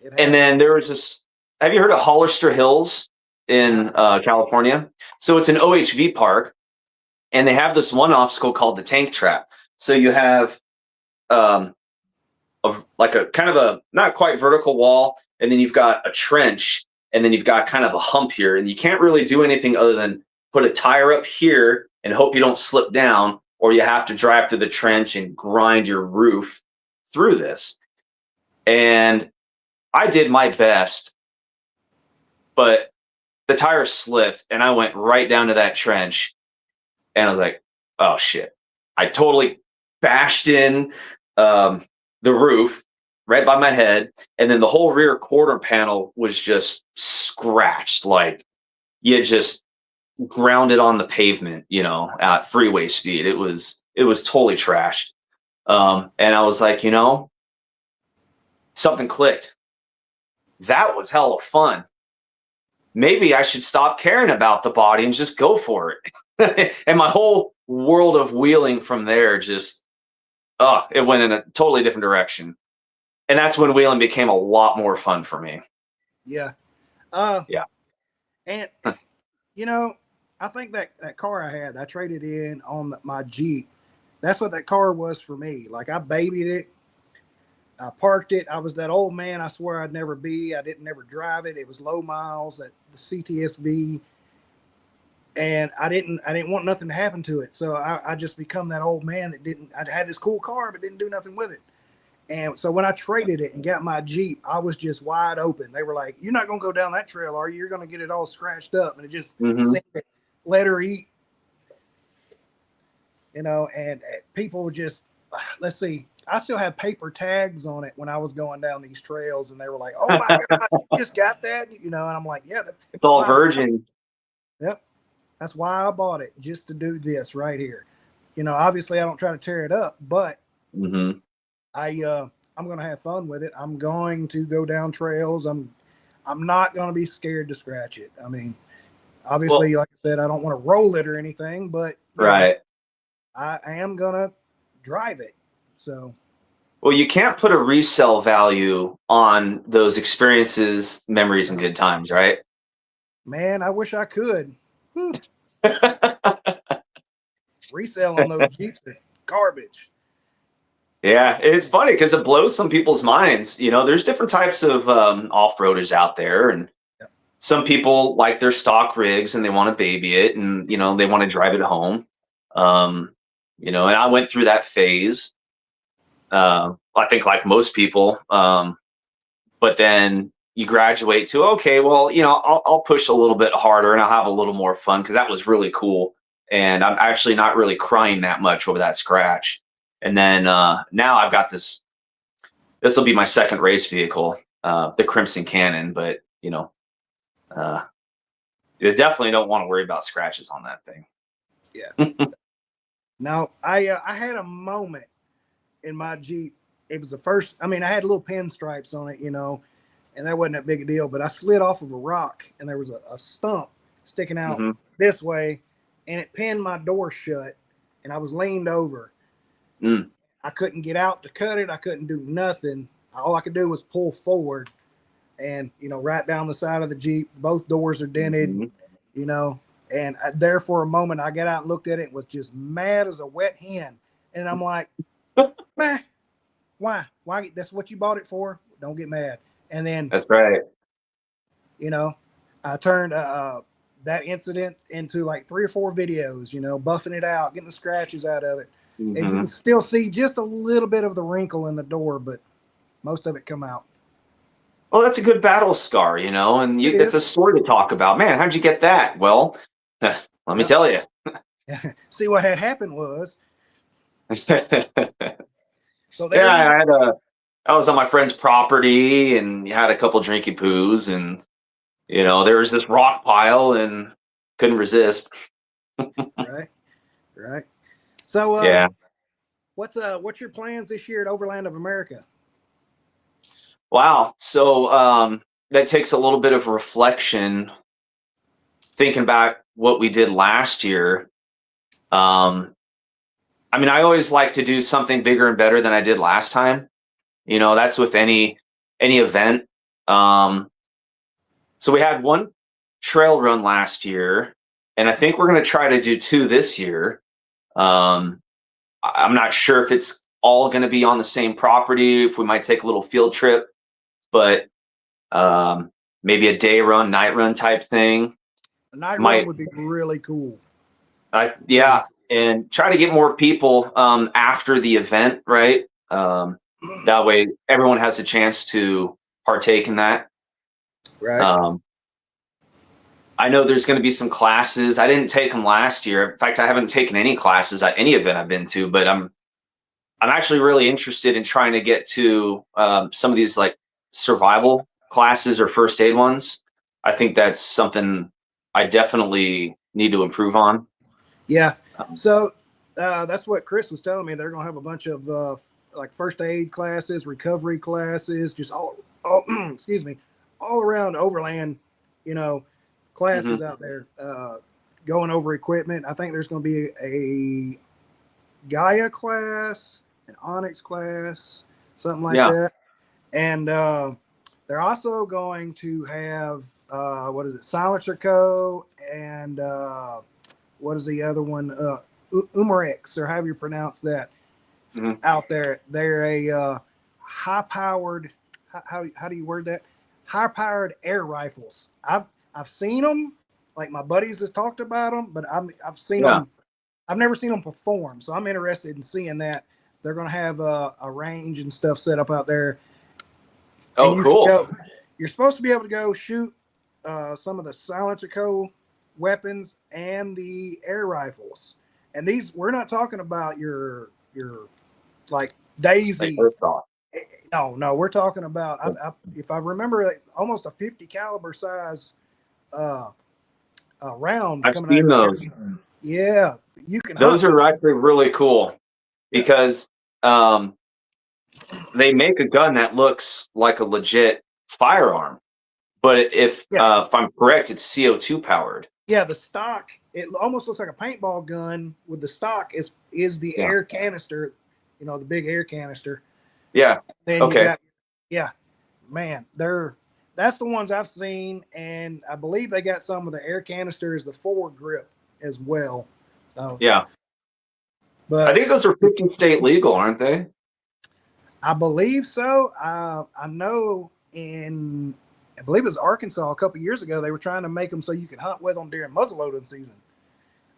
It and happened. then there was this. Have you heard of Hollister Hills in California? So it's an OHV park, and they have this one obstacle called the tank trap. So you have um, like a kind of a not quite vertical wall, and then you've got a trench, and then you've got kind of a hump here, and you can't really do anything other than put a tire up here and hope you don't slip down, or you have to drive through the trench and grind your roof through this. And I did my best, but the tire slipped, and I went right down to that trench, and I was like, "Oh shit!" I totally bashed in um, the roof right by my head, and then the whole rear quarter panel was just scratched, like you just grounded on the pavement, at freeway speed. It was totally trashed, and I was like, something clicked. That was hella fun. Maybe I should stop caring about the body and just go for it. And my whole world of wheeling from there just, it went in a totally different direction. And that's when wheeling became a lot more fun for me. Yeah. Uh, Yeah. and you know, I think that car I traded in on my Jeep. That's what that car was for me. Like I babied it. I parked it. I was that old man I swear I'd never be. I didn't never drive it. It was low miles at the CTSV, and I didn't want nothing to happen to it. So I just become that old man that didn't. I had this cool car but didn't do nothing with it. And so when I traded it and got my Jeep, I was just wide open. They were like, "You're not gonna go down that trail, are you? You're gonna get it all scratched up." And it just Hmm. sent it, let her eat, And people were just, let's see. I still have paper tags on it when I was going down these trails, and they were like, "Oh my God, you just got that?" And I'm like, "Yeah, that's It's all why." virgin. Yep, that's why I bought it, just to do this right here. Obviously I don't try to tear it up, but Hmm. I'm going to have fun with it. I'm going to go down trails. I'm not going to be scared to scratch it. I mean, Well, obviously, like I said, I don't want to roll it or anything, but right. I am going to drive it. So, Well, you can't put a resale value on those experiences, memories, and good times, right? man, I wish I could. Whew, resale on those Jeeps are garbage. Yeah, it's funny because it blows some people's minds. There's different types of off-roaders out there, and Yep. some people like their stock rigs and they want to baby it, and they want to drive it home. And I went through that phase. I think like most people, but then you graduate to, okay, well, I'll push a little bit harder and I'll have a little more fun because that was really cool, and I'm actually not really crying that much over that scratch. And then now I've got this. This will be my second race vehicle, the Crimson Cannon, but uh, you definitely don't want to worry about scratches on that thing. Yeah. Now, I had a moment in my Jeep. It was the first. I mean, I had little pinstripes on it, and that wasn't that big a deal. But I slid off of a rock, and there was a stump sticking out Hmm. this way, and it pinned my door shut. And I was leaned over. Mm. I couldn't get out to cut it. I couldn't do nothing. All I could do was pull forward, and right down the side of the Jeep, both doors are dented, Mhm. And there for a moment, I got out and looked at it and was just mad as a wet hen. And I'm like, man, why? Why? That's what you bought it for. Don't get mad. And then, That's right. I turned that incident into like 3 or 4 videos, buffing it out, getting the scratches out of it. And you Hmm. can still see just a little bit of the wrinkle in the door, but most of it come out. Well, that's a good battle scar, and It that's is. a story to talk about. Man, how'd you get that? Well, let me Yep. tell you. See, what had happened was, so Yeah, there you I was on my friend's property and had a couple drinky poos, and there was this rock pile and couldn't resist. right, right. So Yeah. what's your plans this year at Overland of America? Wow. So that takes a little bit of reflection, thinking back what we did last year. I mean, I always like to do something bigger and better than I did last time. That's with any event. Um, so we had one trail run last year, and I think we're going to try to do 2 this year. Um, I'm not sure if it's all going to be on the same property, if we might take a little field trip, but maybe a day run, night run type thing. A night run Might would be really cool. Really yeah, and try to get more people after the event, right? cool. That way, everyone has a chance to partake in that. Right. Um, I know there's going to be some classes. I didn't take them last year. In fact, I haven't taken any classes at any event I've been to. But I'm actually really interested in trying to get to some of these like survival classes or first aid ones. I think that's something I definitely need to improve on. Yeah. Um, So that's what Chris was telling me. They're going to have a bunch of like first aid classes, recovery classes, just all excuse me, all around Overland, you know, mhm. classes out there going over equipment. I think there's going to be a Gaia class, an Onyx class, something like Yeah. that. And they're also going to have what is it, Silencer Co. and what is the other one? Umarex, or however you pronounce that, Mhm. out there. They're a high powered. How do you word that? High powered air rifles. I've seen them. Like my buddies has talked about them, but I've seen Yeah. them. I've never seen them perform, so I'm interested in seeing that. They're going to have a range and stuff set up out there, and Oh, you can cool. go. You're supposed to be able to go shoot some of the Silencer Co. weapons and the air rifles. And these, we're not talking about your like Like Daisy. first off, No, we're talking about. If I remember, like, almost a 50 caliber size uh, round I've coming out seen of your those. gun. Yeah, you can Those hunt with are them. actually really cool Yeah, because um, they make a gun that looks like a legit firearm. But yeah, if I'm correct, it's CO2 powered. yeah. The stock, it almost looks like a paintball gun. With the stock is the Yeah. air canister, the big air canister. Yeah. Then you Okay. got, yeah, man, that's the ones I've seen, and I believe they got some of the air canisters, the forward grip as well. So, Yeah. I but think those are 50 state legal, aren't they? I believe so. I know I believe it was Arkansas a couple years ago. They were trying to make them so you could hunt with them during muzzleloading season,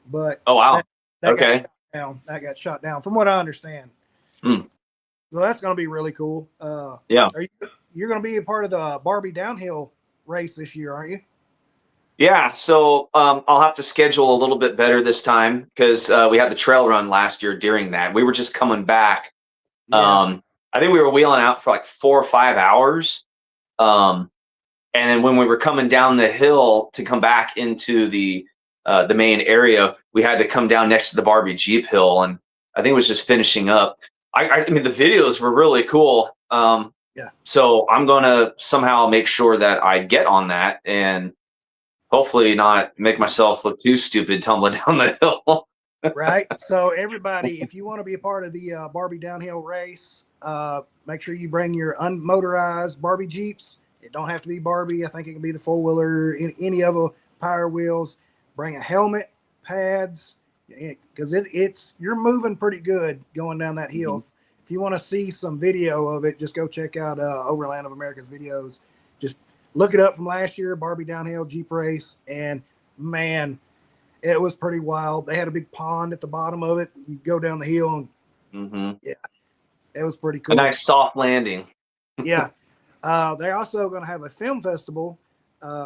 but Oh, wow. that got Okay. shot down. That got shot down, from what I understand. Hmm. So that's going to be really cool. Yeah. You're going to be a part of the Barbie downhill race this year, aren't you? Yeah. So I'll have to schedule a little bit better this time because we had the trail run last year during that. We were just coming back. Yeah. I think we were wheeling out for like 4 or 5 hours. Um, and then when we were coming down the hill to come back into the main area, we had to come down next to the Barbie Jeep hill, and I think it was just finishing up. I mean, the videos were really cool. Yeah. So I'm gonna somehow make sure that I get on that and hopefully not make myself look too stupid tumbling down the hill. Right. So everybody, if you want to be a part of the Barbie downhill race, make sure you bring your unmotorized Barbie Jeeps It don't have to be Barbie. I think it can be the 4-wheeler, any other power wheels. Bring a helmet, pads, because it's you're moving pretty good going down that hill. Mhm. If you want to see some video of it, just go check out Overland of America's videos. Just look it up from last year, Barbie Downhill Jeep Race, and man, it was pretty wild. They had a big pond at the bottom of it. You go down the hill, and Mm-hmm. yeah, it was pretty A cool. nice soft landing. Yeah. They're also going to have a film festival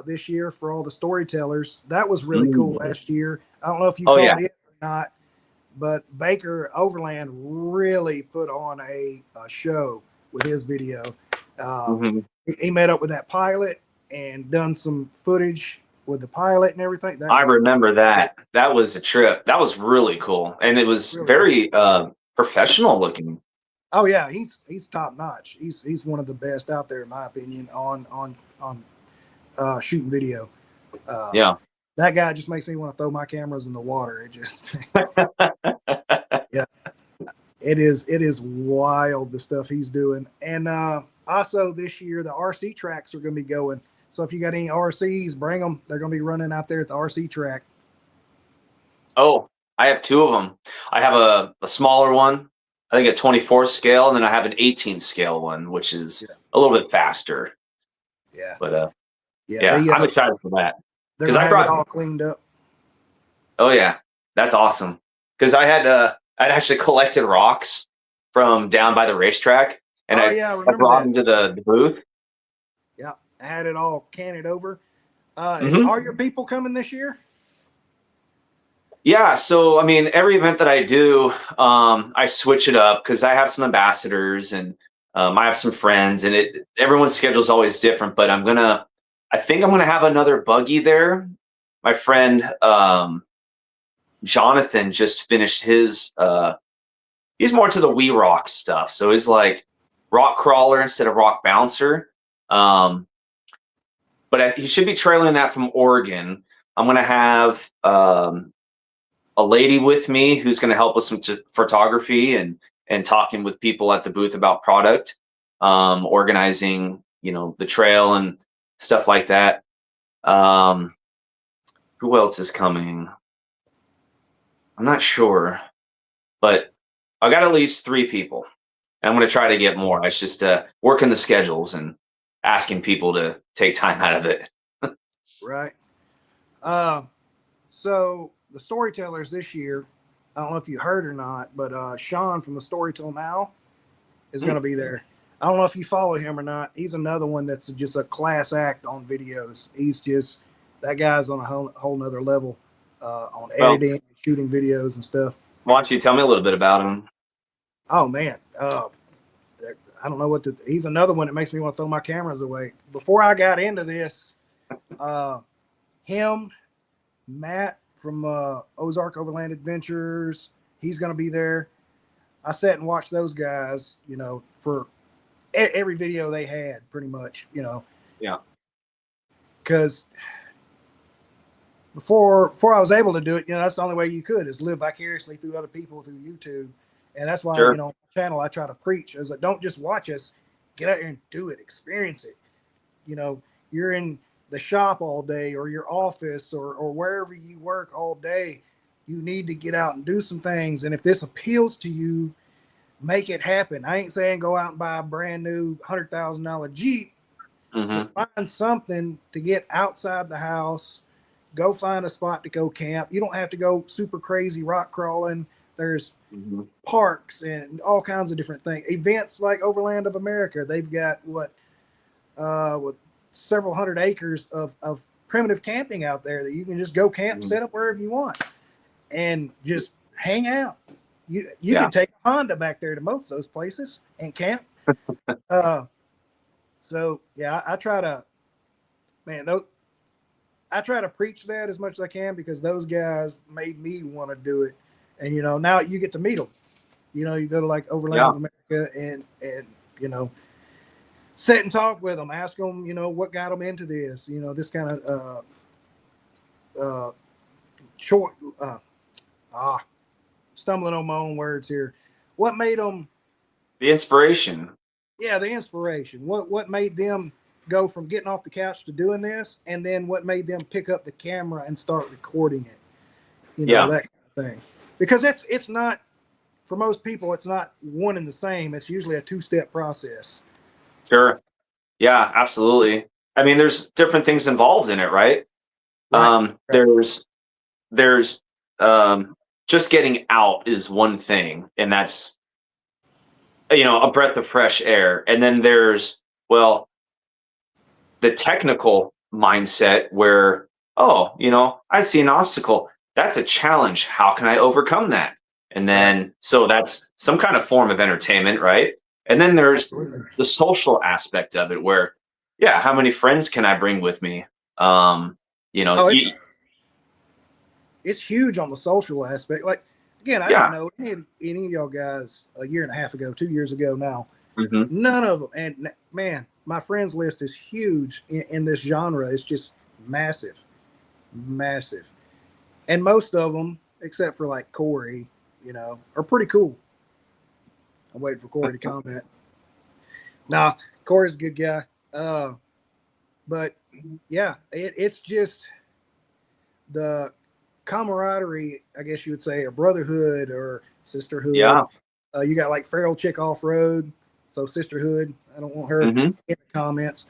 this year for all the storytellers. That was really cool last year. I don't know if you caught it or not, but Baker Overland really put on a show with his video. He met up with that pilot and done some footage with the pilot and everything. I remember that. That was a trip. That was really cool, and it was very professional looking. Oh yeah, he's top notch. He's one of the best out there in my opinion on shooting video. Yeah. That guy just makes me want to throw my cameras in the water. It just yeah. It is wild the stuff he's doing. And also this year the RC tracks are going to be going. So if you got any RCs, bring them. They're going to be running out there at the RC track. Oh, I have 2 of them. I have a smaller one, I think a 24 scale, and then I have an 18 scale one, which is a little bit faster. Yeah. But I'm excited for that. Because I brought it all cleaned up. Oh yeah, that's awesome. Because I'd actually collected rocks from down by the racetrack, and I brought them to the booth. Yeah, I had it all canted over. Are your people coming this year? Yeah, so I mean, every event that I do, I switch it up because I have some ambassadors and I have some friends, and everyone's schedule is always different. But I think I'm gonna have another buggy there. My friend Jonathan just finished his. He's more to the wee rock stuff, so he's like rock crawler instead of rock bouncer. But he should be trailing that from Oregon. I'm gonna have a lady with me who's going to help us with photography and talking with people at the booth about product, organizing, the trail and stuff like that. Who else is coming? I'm not sure, but I got at least 3 people. And I'm going to try to get more. It's just working the schedules and asking people to take time out of it. Right. So the storytellers this year, I don't know if you heard or not, but Sean from the Storytell Now is going to be there. I don't know if you follow him or not. He's another one that's just a class act on videos. That guy's on a whole nother level on editing and shooting videos and stuff. Why don't you tell me a little bit about him? Oh man, I don't know he's another one that makes me want to throw my cameras away. Before I got into this, him, Matt from Ozark Overland Adventures, he's going to be there. I sat and watched those guys, for every video they had, pretty much, Yeah. Because before I was able to do it, that's the only way you could is live vicariously through other people through YouTube, and that's why on my channel I try to preach is that don't just watch us, get out there and do it, experience it. You're in the shop all day or your office or wherever you work all day, you need to get out and do some things. And if this appeals to you, make it happen. I ain't saying go out and buy a brand new $100,000 Jeep, but find something to get outside the house. Go find a spot to go camp. You don't have to go super crazy rock crawling. There's parks and all kinds of different things. Events like Overland of America, they've got with several hundred acres of primitive camping out there that you can just go camp, set up wherever you want, and just hang out. You can take a Honda back there to most of those places and camp. So yeah, I try to preach that as much as I can because those guys made me want to do it. And now you get to meet them. You go to like Overland of America and sit and talk with them, ask them, what got them into this, this kind of short, stumbling on my own words here. What made them the inspiration? Yeah, the inspiration. What made them go from getting off the couch to doing this, and then what made them pick up the camera and start recording it. That kind of thing. Because it's not, for most people, it's not one and the same. It's usually a two-step process. Sure. Yeah, absolutely. I mean, there's different things involved in it, right? Right. There's just getting out is one thing, and that's a breath of fresh air. And then there's, well, the technical mindset where, I see an obstacle. That's a challenge. How can I overcome that? And then, so that's some kind of form of entertainment, right? And then there's the social aspect of it where, how many friends can I bring with me? It's huge on the social aspect. Like, again, I didn't know any of y'all guys a year and a half ago, 2 years ago now. Mm-hmm. None of them. And man, my friends list is huge in this genre. It's just massive. And most of them, except for like Corey, are pretty cool. I'm waiting for Corey to comment. Nah, Corey's a good guy. But yeah, it's just the camaraderie, I guess you would say, a brotherhood or sisterhood. Yeah. You got like Feral Chick Off-Road, so sisterhood. I don't want her in the comments.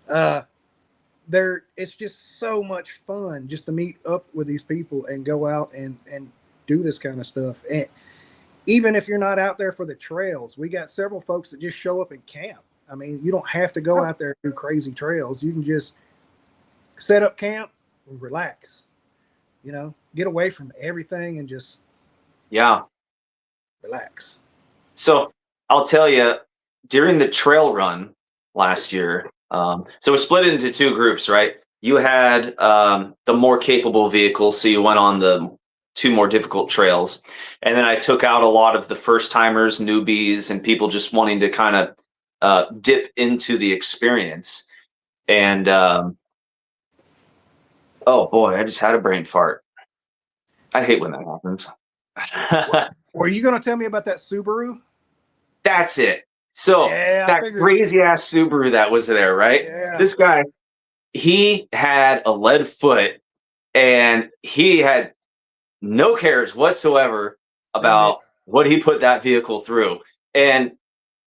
It's just so much fun just to meet up with these people and go out and do this kind of stuff. And even if you're not out there for the trails, we got several folks that just show up and camp. I mean, you don't have to go out there and do crazy trails. You can just set up camp and relax, get away from everything and just relax. So I'll tell you, during the trail run last year, so we split it into two groups, right? You had the more capable vehicles, so you went on the two more difficult trails. And then I took out a lot of the first timers, newbies, and people just wanting to kind of dip into the experience. And oh boy, I just had a brain fart. I hate when that happens. Were you going to tell me about that Subaru? That's it. So that crazy ass Subaru that was there, right? Yeah. This guy, he had a lead foot and he had no cares whatsoever about what he put that vehicle through. And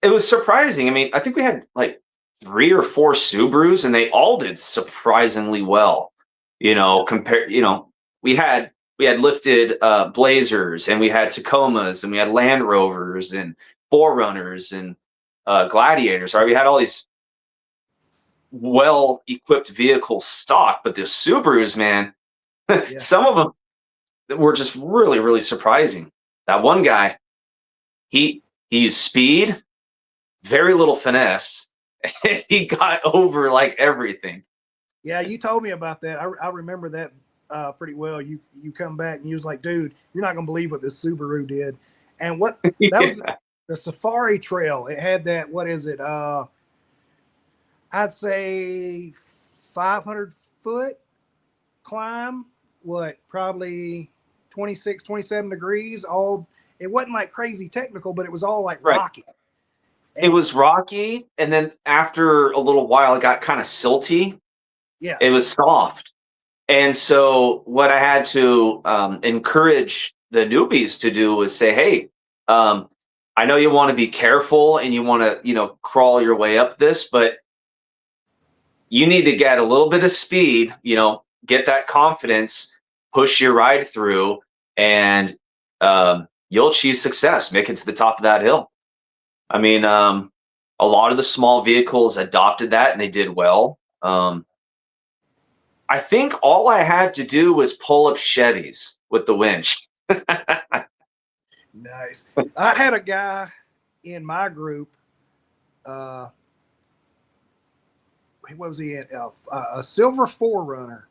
it was surprising. I mean, I think we had like 3 or 4 Subarus and they all did surprisingly well. We had lifted Blazers and we had Tacomas and we had Land Rovers and Forerunners and Gladiators. Right? We had all these well-equipped vehicles stock, but the Subarus, man, some of them were just really, really surprising. That one guy, he used speed, very little finesse. He got over like everything. Yeah, you told me about that. I remember that pretty well. You come back and you was like, dude, you're not gonna believe what this Subaru did. And what that was the Safari Trail. It had that, what is it? I'd say 500 foot climb, probably 26, 27 degrees. It wasn't like crazy technical, but it was all like rocky. And it was rocky, and then after a little while, it got kind of silty. Yeah, it was soft. And so what I had to encourage the newbies to do was say, hey, I know you want to be careful and you want to, crawl your way up this, but you need to get a little bit of speed, get that confidence, push your ride through, and you'll achieve success, make it to the top of that hill. I mean, a lot of the small vehicles adopted that and they did well. I think all I had to do was pull up Chevys with the winch. Nice. I had a guy in my group. What was he in? A silver Forerunner.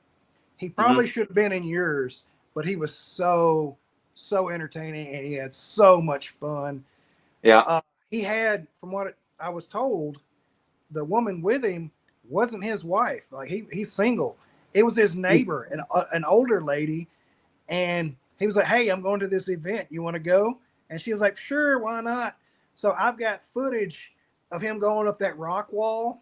He probably should have been in yours, but he was so entertaining and he had so much fun. Yeah. He had, from what I was told, the woman with him wasn't his wife. Like he's single. It was his neighbor, an older lady, and he was like, "Hey, I'm going to this event. You want to go?" And she was like, "Sure, why not?" So I've got footage of him going up that rock wall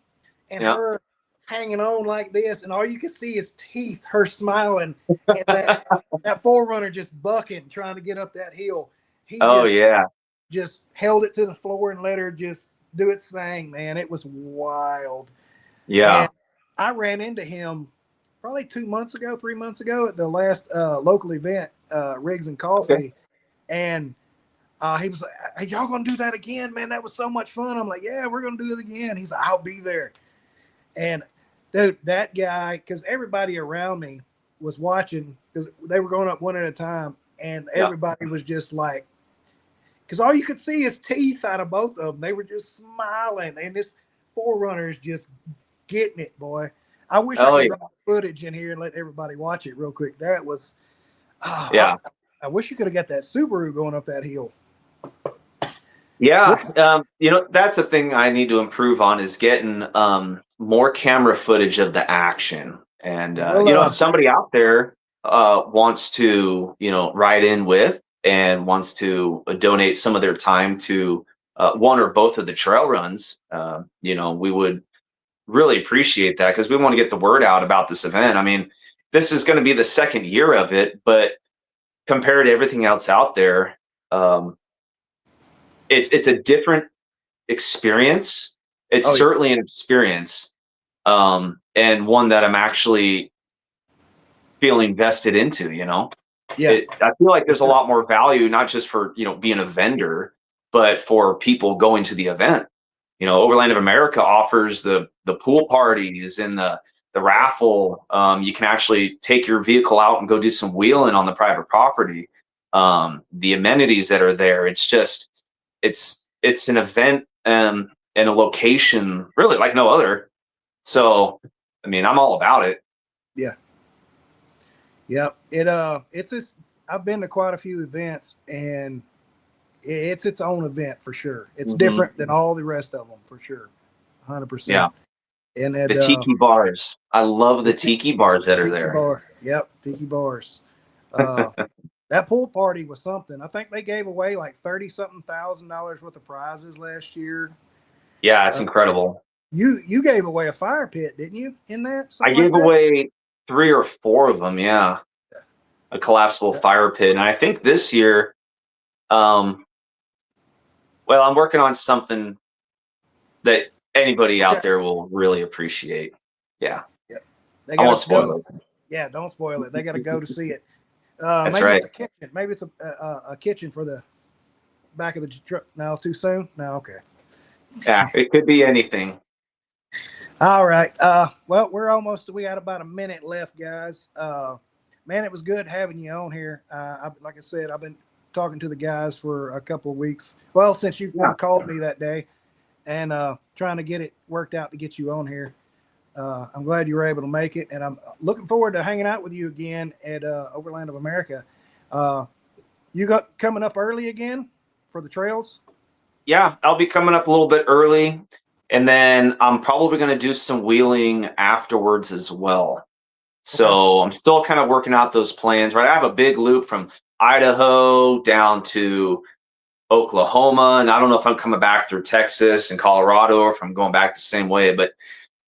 and her hanging on like this, and all you could see is teeth, her smiling, and that forerunner just bucking, trying to get up that hill. He Oh yeah. just held it to the floor and let her just do its thing, man. It was wild. Yeah. And I ran into him probably 3 months ago at the last local event, Rigs and Coffee. Okay. And he was like, "Hey, y'all gonna do that again, man? That was so much fun." I'm like, "Yeah, we're gonna do it again." He's like, "I'll be there." And dude, that guy, because everybody around me was watching, because they were going up one at a time, and everybody was just like, because all you could see is teeth out of both of them. They were just smiling, and this forerunner is just getting it, boy. I wish I could drop footage in here and let everybody watch it real quick. That was, I wish you could have got that Subaru going up that hill. Yeah, that's a thing I need to improve on, is getting more camera footage of the action. And if somebody out there wants to, ride in with and wants to donate some of their time to one or both of the trail runs, we would really appreciate that, because we want to get the word out about this event. I mean, this is going to be the second year of it, but compared to everything else out there, it's a different experience. It's certainly an experience, and one that I'm actually feeling vested into. I feel like there's a lot more value, not just for being a vendor, but for people going to the event. Overland of America offers the pool parties and the raffle. You can actually take your vehicle out and go do some wheeling on the private property. The amenities that are there, it's an event and a location really like no other. So, I mean, I'm all about it. Yeah. It's just, I've been to quite a few events, and it's its own event for sure. It's different than all the rest of them for sure. 100%. Yeah. And the tiki bars. I love the tiki bars that are there. Bar. Yep. Tiki bars. That pool party was something. I think they gave away like $30-something thousand worth of prizes last year. Yeah, it's incredible. You gave away a fire pit, didn't you? In that, I gave away 3 or 4 of them. Yeah, a collapsible fire pit, and I think this year, well, I'm working on something that anybody out there will really appreciate. Yeah. They gotta go. Yeah, don't spoil it. They got to go to see it. That's maybe right. It's a kitchen. Maybe it's a kitchen for the back of the truck. No, too soon? No, okay. Yeah, it could be anything. All right. Well, we got about a minute left, guys. Man, it was good having you on here. Like I said, I've been talking to the guys for a couple of weeks. Well, since you called me that day, and trying to get it worked out to get you on here. I'm glad you were able to make it, and I'm looking forward to hanging out with you again at Overland of America. You got coming up early again for the trails? Yeah, I'll be coming up a little bit early, and then I'm probably going to do some wheeling afterwards as well. So I'm still kind of working out those plans, right? I have a big loop from Idaho down to Oklahoma, and I don't know if I'm coming back through Texas and Colorado, or if I'm going back the same way, but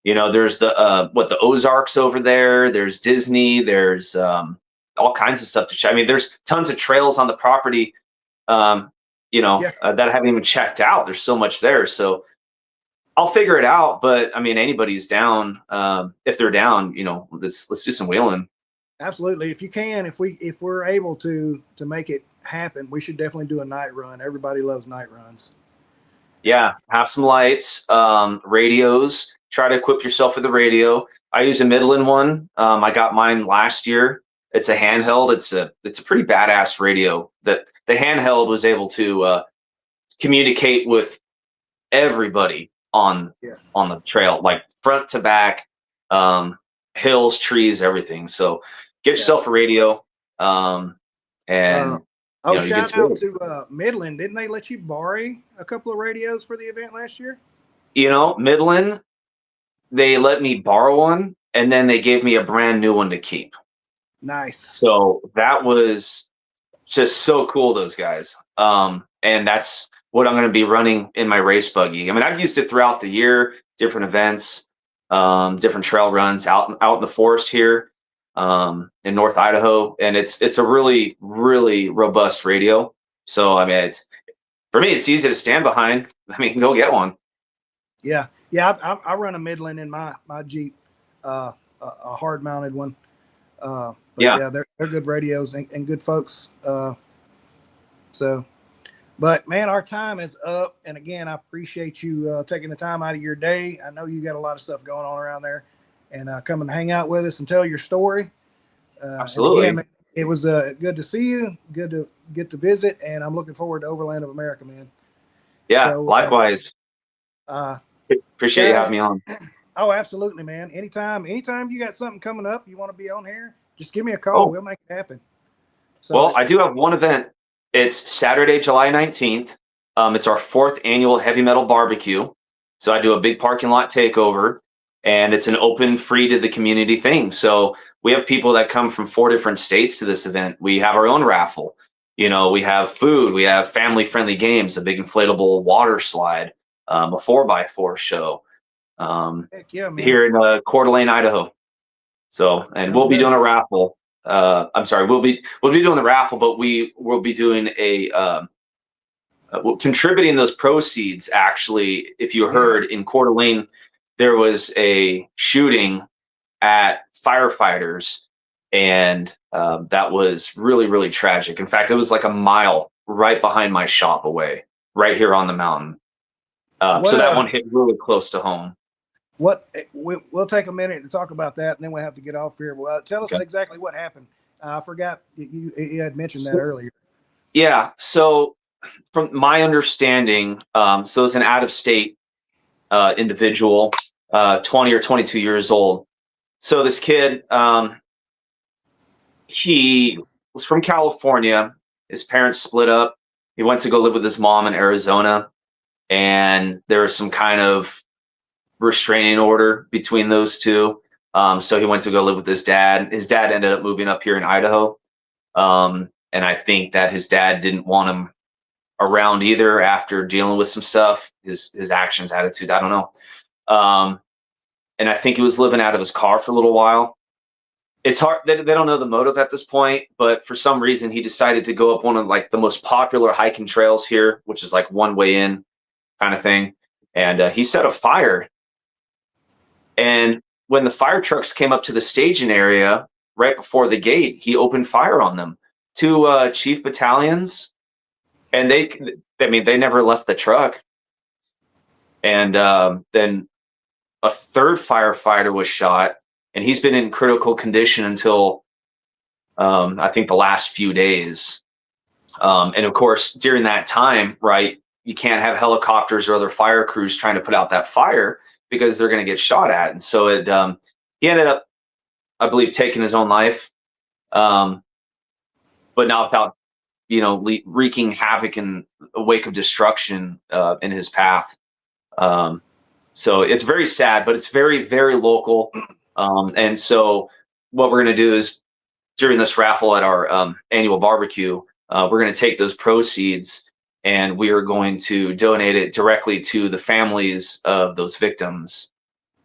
there's the Ozarks over there. There's Disney. There's all kinds of stuff to check. I mean, there's tons of trails on the property, that I haven't even checked out. There's so much there. So I'll figure it out. But I mean, anybody's down. If they're down, let's do some wheeling. Absolutely. If you can, if we're able to make it happen, we should definitely do a night run. Everybody loves night runs. Yeah, have some lights, radios. Try to equip yourself with a radio. I use a Midland one. I got mine last year. It's a handheld. It's a pretty badass radio. That the handheld was able to communicate with everybody on the trail, like front to back, hills, trees, everything. So get yourself a radio, and shout out to Midland. Didn't they let you borrow a couple of radios for the event last year? Midland, they let me borrow one, and then they gave me a brand new one to keep. Nice. So that was just so cool, those guys. And that's what I'm going to be running in my race buggy. I mean, I've used it throughout the year, different events. different trail runs out in the forest here in North Idaho, and it's a really robust radio. So I mean, for me, it's easy to stand behind. I mean, go get one. Yeah. I run a Midland in my Jeep, a hard mounted one. But yeah, they're good radios and good folks. So, but man, our time is up. And again, I appreciate you taking the time out of your day. I know you got a lot of stuff going on around there, and come and hang out with us and tell your story. Absolutely. And again, it was good to see you. Good to get to visit, and I'm looking forward to Overland of America, man. Yeah, So, likewise. Appreciate you having me on. Oh, absolutely, man. Anytime you got something coming up, you want to be on here, just give me a call. We'll make it happen. So, well, I do have one event. It's Saturday, July 19th. It's our 4th annual Heavy Metal Barbecue. So I do a big parking lot takeover, and it's an open, free to the community thing. So we have people that come from 4 different states to this event. We have our own raffle. You know, we have food. We have family-friendly games, a big inflatable water slide, a 4x4 show. Heck yeah, man. Here in Coeur d'Alene, Idaho. So, and we'll be doing a raffle. I'm sorry, we'll be doing the raffle, but we will be doing contributing those proceeds. Actually, if you heard, in Coeur d'Alene, there was a shooting at firefighters, and that was really tragic. In fact, it was like a mile right behind my shop away, right here on the mountain. So that one hit really close to home. We'll take a minute to talk about that, and then we'll have to get off here. Well, tell us exactly what happened. I forgot you had mentioned that earlier. Yeah. So from my understanding, so it's an out-of-state individual, 20 or 22 years old. So this kid, he was from California. His parents split up. He went to go live with his mom in Arizona, and there was some kind of restraining order between those two. So he went to go live with his dad. His dad ended up moving up here in Idaho. And I think that his dad didn't want him around either after dealing with some stuff, his actions, attitude, I don't know. And I think he was living out of his car for a little while. It's hard, they don't know the motive at this point, but for some reason he decided to go up one of like the most popular hiking trails here, which is like one way in kind of thing. And he set a fire. And when the fire trucks came up to the staging area right before the gate, he opened fire on them. 2 chief battalions, and they never left the truck. And then a 3rd firefighter was shot, and he's been in critical condition until I think the last few days. And of course, during that time, right, you can't have helicopters or other fire crews trying to put out that fire, because they're going to get shot at. And so he ended up, I believe, taking his own life, but not without, wreaking havoc in a wake of destruction in his path. So it's very sad, but it's very local. And so what we're going to do is, during this raffle at our annual barbecue, we're going to take those proceeds, and we are going to donate it directly to the families of those victims,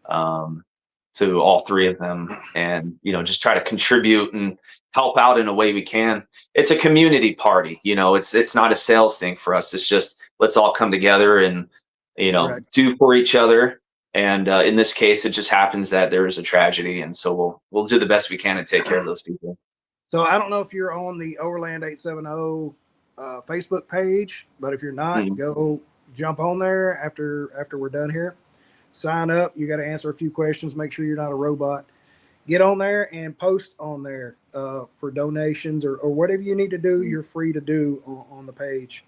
to all 3 of them, and just try to contribute and help out in a way we can. It's a community party, it's not a sales thing for us. It's just, let's all come together and do for each other. And in this case, it just happens that there is a tragedy, and so we'll do the best we can to take care of those people. So I don't know if you're on the Overland 870 Facebook page, but if you're not, go jump on there after we're done here. Sign up. You got to answer a few questions. Make sure you're not a robot. Get on there and post on there for donations or whatever you need to do. You're free to do on the page.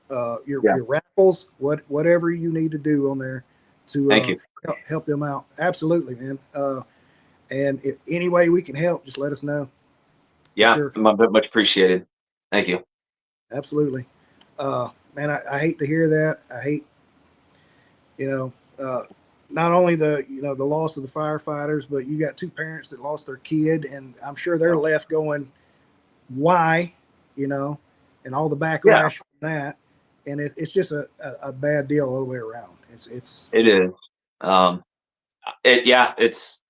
Your raffles, whatever you need to do on there to help them out. Absolutely, man. And if any way we can help, just let us know. Yeah, sure. Much appreciated. Thank you. Absolutely. Man, I hate to hear that. I hate, not only the loss of the firefighters, but you got 2 parents that lost their kid, and I'm sure they're left going, why, and all the backlash from that. And it's just a bad deal all the way around. It is. Yeah, it's.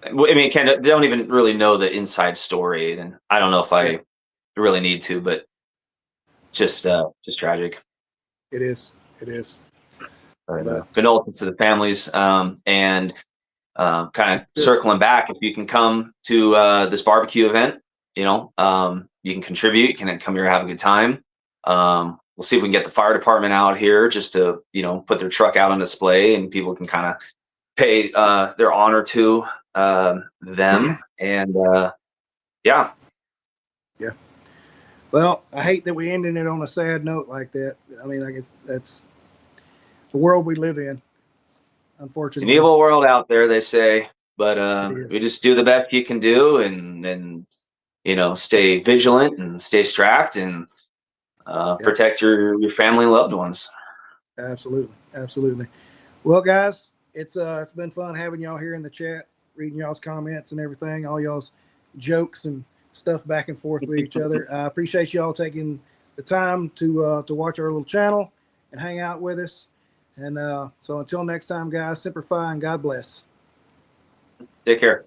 I mean, kind of don't even really know the inside story, and I don't know if I really need to, but just tragic. It is. It is. But condolences to the families, and kind of Sure. circling back, if you can come to this barbecue event, you can contribute. You can come here and have a good time. We'll see if we can get the fire department out here just to put their truck out on display, and people can kind of pay their honor to them. And yeah. Well, I hate that we ended it on a sad note like that. I mean, I guess that's the world we live in, It's an unfortunately. evil world out there, they say, but It is. we just do the best you can do, and stay vigilant and stay strapped, and protect your family and loved ones. Absolutely. Absolutely. Well, guys, it's been fun having y'all here in the chat, reading y'all's comments and everything, all y'all's jokes and stuff back and forth with each other. I appreciate y'all taking the time to watch our little channel and hang out with us. And so until next time, guys, Semper Fi and God bless. Take care.